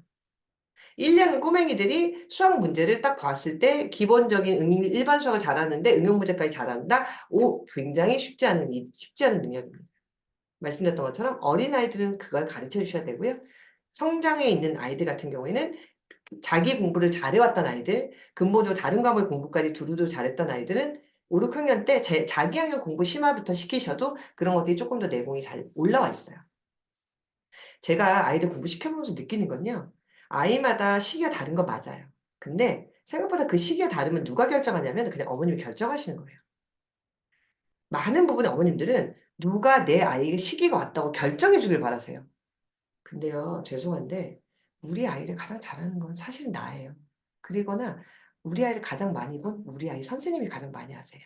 1년 꼬맹이들이 수학 문제를 딱 봤을 때 기본적인 일반 수학을 잘하는데 응용 문제까지 잘한다? 굉장히 쉽지 않은 능력입니다. 말씀드렸던 것처럼 어린아이들은 그걸 가르쳐 주셔야 되고요. 성장해 있는 아이들 같은 경우에는 자기 공부를 잘해왔던 아이들, 근본적으로 다른 과목의 공부까지 두루두루 잘했던 아이들은 5, 6학년 때 자기 학년 공부 심화부터 시키셔도 그런 것들이 조금 더 내공이 잘 올라와 있어요. 제가 아이들 공부 시켜보면서 느끼는 건요. 아이마다 시기가 다른 건 맞아요. 근데 생각보다 그 시기가 다르면 누가 결정하냐면 그냥 어머님이 결정하시는 거예요. 많은 부분의 어머님들은 누가 내 아이의 시기가 왔다고 결정해 주길 바라세요. 근데요, 죄송한데, 우리 아이를 가장 잘하는 건 사실은 나예요. 그리거나, 우리 아이를 가장 많이 본 우리 아이 선생님이 가장 많이 하세요.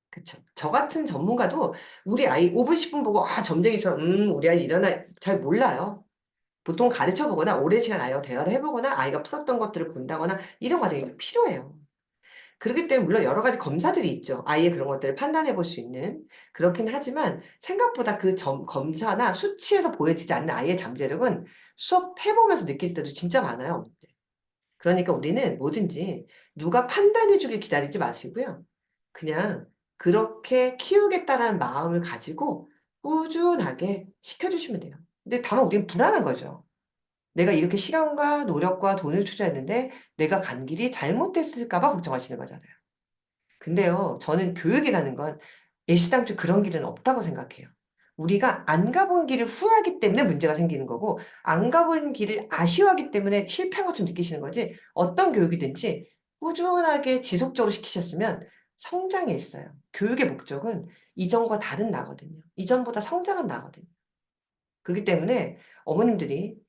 그쵸. 저 같은 전문가도 우리 아이 5분, 10분 보고, 아, 점쟁이처럼, 우리 아이 이런 아이 잘 몰라요. 보통 가르쳐 보거나, 오랜 시간 아이와 대화를 해보거나, 아이가 풀었던 것들을 본다거나, 이런 과정이 좀 필요해요. 그렇기 때문에 물론 여러 가지 검사들이 있죠. 아이의 그런 것들을 판단해 볼 수 있는. 그렇긴 하지만 생각보다 그 검사나 수치에서 보여지지 않는 아이의 잠재력은 수업해보면서 느낄 때도 진짜 많아요. 그러니까 우리는 뭐든지 누가 판단해 주길 기다리지 마시고요. 그냥 그렇게 키우겠다는 마음을 가지고 꾸준하게 시켜주시면 돼요. 근데 다만 우리는 불안한 거죠. 내가 이렇게 시간과 노력과 돈을 투자했는데 내가 간 길이 잘못됐을까 봐 걱정하시는 거잖아요. 근데요, 저는 교육이라는 건 예시당초 그런 길은 없다고 생각해요. 우리가 안 가본 길을 후회하기 때문에 문제가 생기는 거고, 안 가본 길을 아쉬워하기 때문에 실패한 것처럼 느끼시는 거지, 어떤 교육이든지 꾸준하게 지속적으로 시키셨으면 성장에 있어요. 교육의 목적은 이전과 다른 나거든요. 이전보다 성장한 나거든요. 그렇기 때문에 어머님들이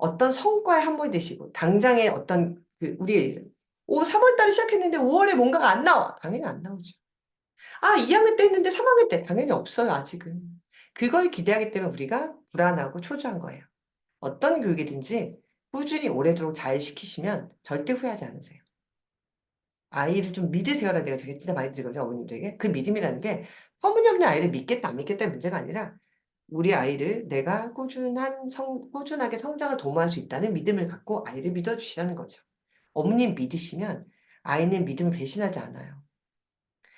어떤 성과에 함몰 되시고, 당장에 어떤, 우리 3월 달에 시작했는데 5월에 뭔가가 안 나와. 당연히 안 나오죠. 아, 2학년 때 했는데 3학년 때 당연히 없어요, 아직은. 그걸 기대하기 때문에 우리가 불안하고 초조한 거예요. 어떤 교육이든지 꾸준히 오래도록 잘 시키시면 절대 후회하지 않으세요. 아이를 좀 믿으세요라는 얘기가 제가 진짜 많이 들거든요, 어머님들에게. 그 믿음이라는 게 터무니없는 아이를 믿겠다, 안 믿겠다의 문제가 아니라 우리 아이를 내가 꾸준하게 성장을 도모할 수 있다는 믿음을 갖고 아이를 믿어주시라는 거죠. 어머님 믿으시면 아이는 믿음을 배신하지 않아요.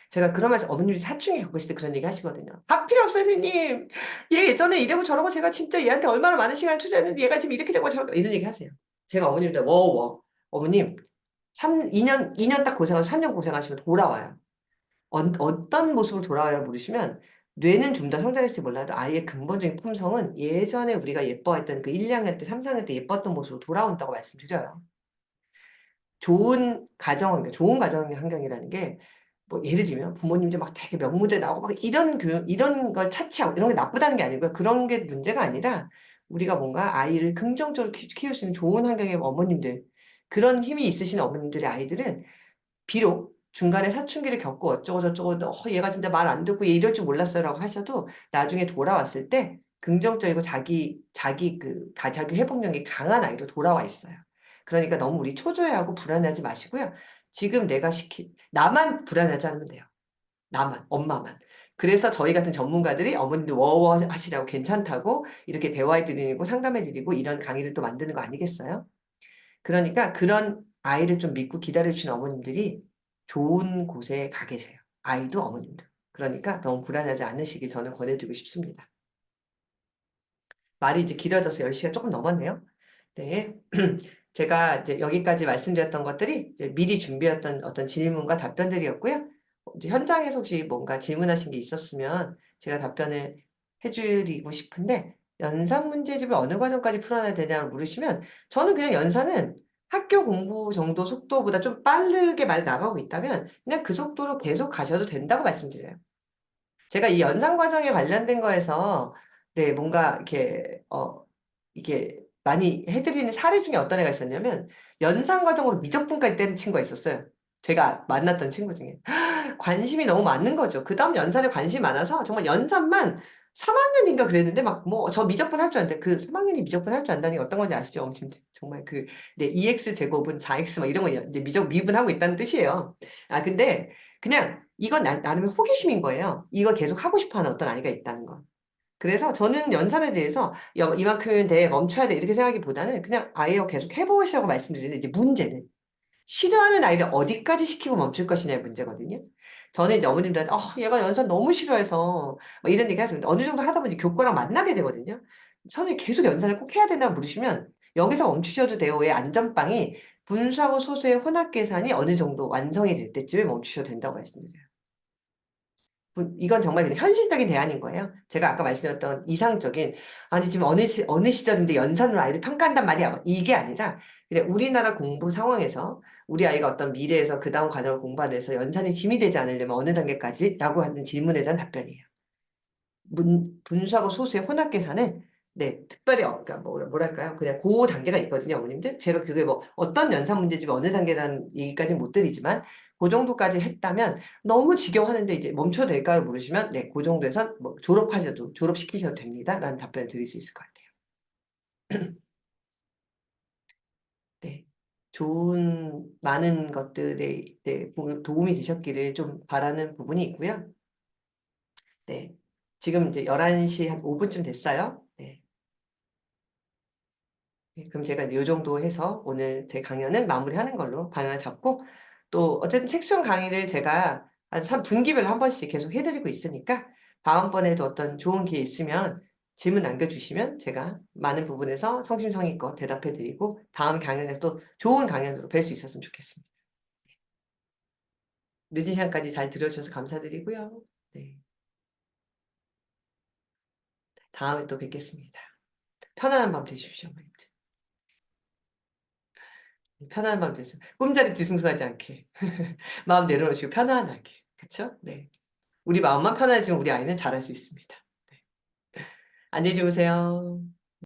제가 그런 말씀 어머님이 사춘기 겪으실 때 그런 얘기 하시거든요. 다 필요 없어요, 선생님. 얘 예전에 이러고 저러고 제가 진짜 얘한테 얼마나 많은 시간을 투자했는데 얘가 지금 이렇게 되고 저러고 이런 얘기 하세요. 제가 어머님한테 워워. 어머님, 2년 딱 고생하고 3년 고생하시면 돌아와요. 어떤 모습으로 돌아와요 물으시면 뇌는 좀 더 성장했을지 몰라도 아이의 근본적인 품성은 예전에 우리가 예뻐했던 그 1, 2학년 때, 3, 4학년 때 예뻤던 모습으로 돌아온다고 말씀드려요. 좋은 가정 환경이라는 게, 뭐, 예를 들면, 부모님들 막 되게 명문대 나오고, 막 이런 교육, 이런 걸 차치하고, 이런 게 나쁘다는 게 아니고요. 그런 게 문제가 아니라, 우리가 뭔가 아이를 긍정적으로 키울 수 있는 좋은 환경의 어머님들, 그런 힘이 있으신 어머님들의 아이들은, 비록 중간에 사춘기를 겪고 어쩌고저쩌고, 얘가 진짜 말 안 듣고 얘 이럴 줄 몰랐어요라고 하셔도, 나중에 돌아왔을 때, 긍정적이고 자기 회복력이 강한 아이로 돌아와 있어요. 그러니까 너무 우리 초조해하고 불안해하지 마시고요. 지금 나만 불안하지 않으면 돼요. 나만, 엄마만. 그래서 저희 같은 전문가들이 어머님들 워워 하시라고 괜찮다고 이렇게 대화해드리고 상담해드리고 이런 강의를 또 만드는 거 아니겠어요? 그러니까 그런 아이를 좀 믿고 기다려주시는 어머님들이 좋은 곳에 가 계세요. 아이도 어머님도. 그러니까 너무 불안하지 않으시길 저는 권해드리고 싶습니다. 말이 이제 길어져서 10시가 조금 넘었네요. 네. 제가 이제 여기까지 말씀드렸던 것들이 이제 미리 준비했던 어떤 질문과 답변들이었고요. 이제 현장에서 혹시 뭔가 질문하신 게 있었으면 제가 답변을 해드리고 싶은데, 연산 문제집을 어느 과정까지 풀어놔야 되냐고 물으시면, 저는 그냥 연산은 학교 공부 정도 속도보다 좀 빠르게 많이 나가고 있다면, 그냥 그 속도로 계속 가셔도 된다고 말씀드려요. 제가 이 연산 과정에 관련된 거에서 네, 뭔가 이게 많이 해드리는 사례 중에 어떤 애가 있었냐면 연산 과정으로 미적분까지 떼는 친구가 있었어요. 제가 만났던 친구 중에. 관심이 너무 많은 거죠. 그 다음 연산에 관심이 많아서 정말 연산만 3학년인가 그랬는데 막 뭐 저 미적분 할 줄 아는데 그 3학년이 미적분 할 줄 안다는 게 어떤 건지 아시죠? 정말 네, 2x 제곱은 4x 막 이런 거 이제 미분하고 있다는 뜻이에요. 아 근데 그냥 이건 나름의 호기심인 거예요. 이걸 계속 하고 싶어 하는 어떤 아이가 있다는 거. 그래서 저는 연산에 대해서 이만큼은 돼, 멈춰야 돼 이렇게 생각하기보다는 그냥 아이와 계속 해보시라고 말씀드리는데 이제 문제는 싫어하는 아이를 어디까지 시키고 멈출 것이냐의 문제거든요. 저는 이제 어머님들한테 얘가 연산 너무 싫어해서 막 이런 얘기 하시면 어느 정도 하다 보니 교과랑 만나게 되거든요. 선생님 계속 연산을 꼭 해야 된다고 물으시면 여기서 멈추셔도 돼요의 안전빵이 분수하고 소수의 혼합 계산이 어느 정도 완성이 될 때쯤에 멈추셔도 된다고 말씀드려요. 이건 정말 그냥 현실적인 대안인 거예요. 제가 아까 말씀드렸던 이상적인, 아니, 지금 어느 시절인데 연산으로 아이를 평가한단 말이야. 이게 아니라, 근데 우리나라 공부 상황에서 우리 아이가 어떤 미래에서 그 다음 과정을 공부하는 데서 연산이 짐이 되지 않으려면 어느 단계까지? 라고 하는 질문에 대한 답변이에요. 분수하고 소수의 혼합 계산을 네, 특별히 그러니까 뭐랄까요? 그냥 그 단계가 있거든요, 어머님들. 제가 그게 뭐 어떤 연산 문제집이 어느 단계라는 얘기까지는 못 드리지만 그 정도까지 했다면 너무 지겨워하는데 이제 멈춰도 될까를 물으시면 네, 그 정도에선 뭐 졸업하셔도 졸업시키셔도 됩니다라는 답변을 드릴 수 있을 것 같아요. 네. 좋은 많은 것들에 네, 도움이 되셨기를 좀 바라는 부분이 있고요. 네. 지금 이제 11시 한 5분쯤 됐어요. 네. 네, 그럼 제가 이제 이 정도 해서 오늘 제 강연은 마무리하는 걸로 방향을 잡고 또 어쨌든 책순 강의를 제가 한 3분기별로 한 번씩 계속 해드리고 있으니까 다음번에도 어떤 좋은 기회 있으면 질문 남겨주시면 제가 많은 부분에서 성심성의껏 대답해드리고 다음 강연에서 또 좋은 강연으로 뵐 수 있었으면 좋겠습니다. 늦은 시간까지 잘 들어주셔서 감사드리고요. 네, 다음에 또 뵙겠습니다. 편안한 밤 되십시오. 편안한 밤 되세요. 꿈자리 뒤숭숭하지 않게. 마음 내려놓으시고 편안하게. 그쵸? 네. 우리 마음만 편안해지면 우리 아이는 잘할 수 있습니다. 네. 안녕히 주무세요.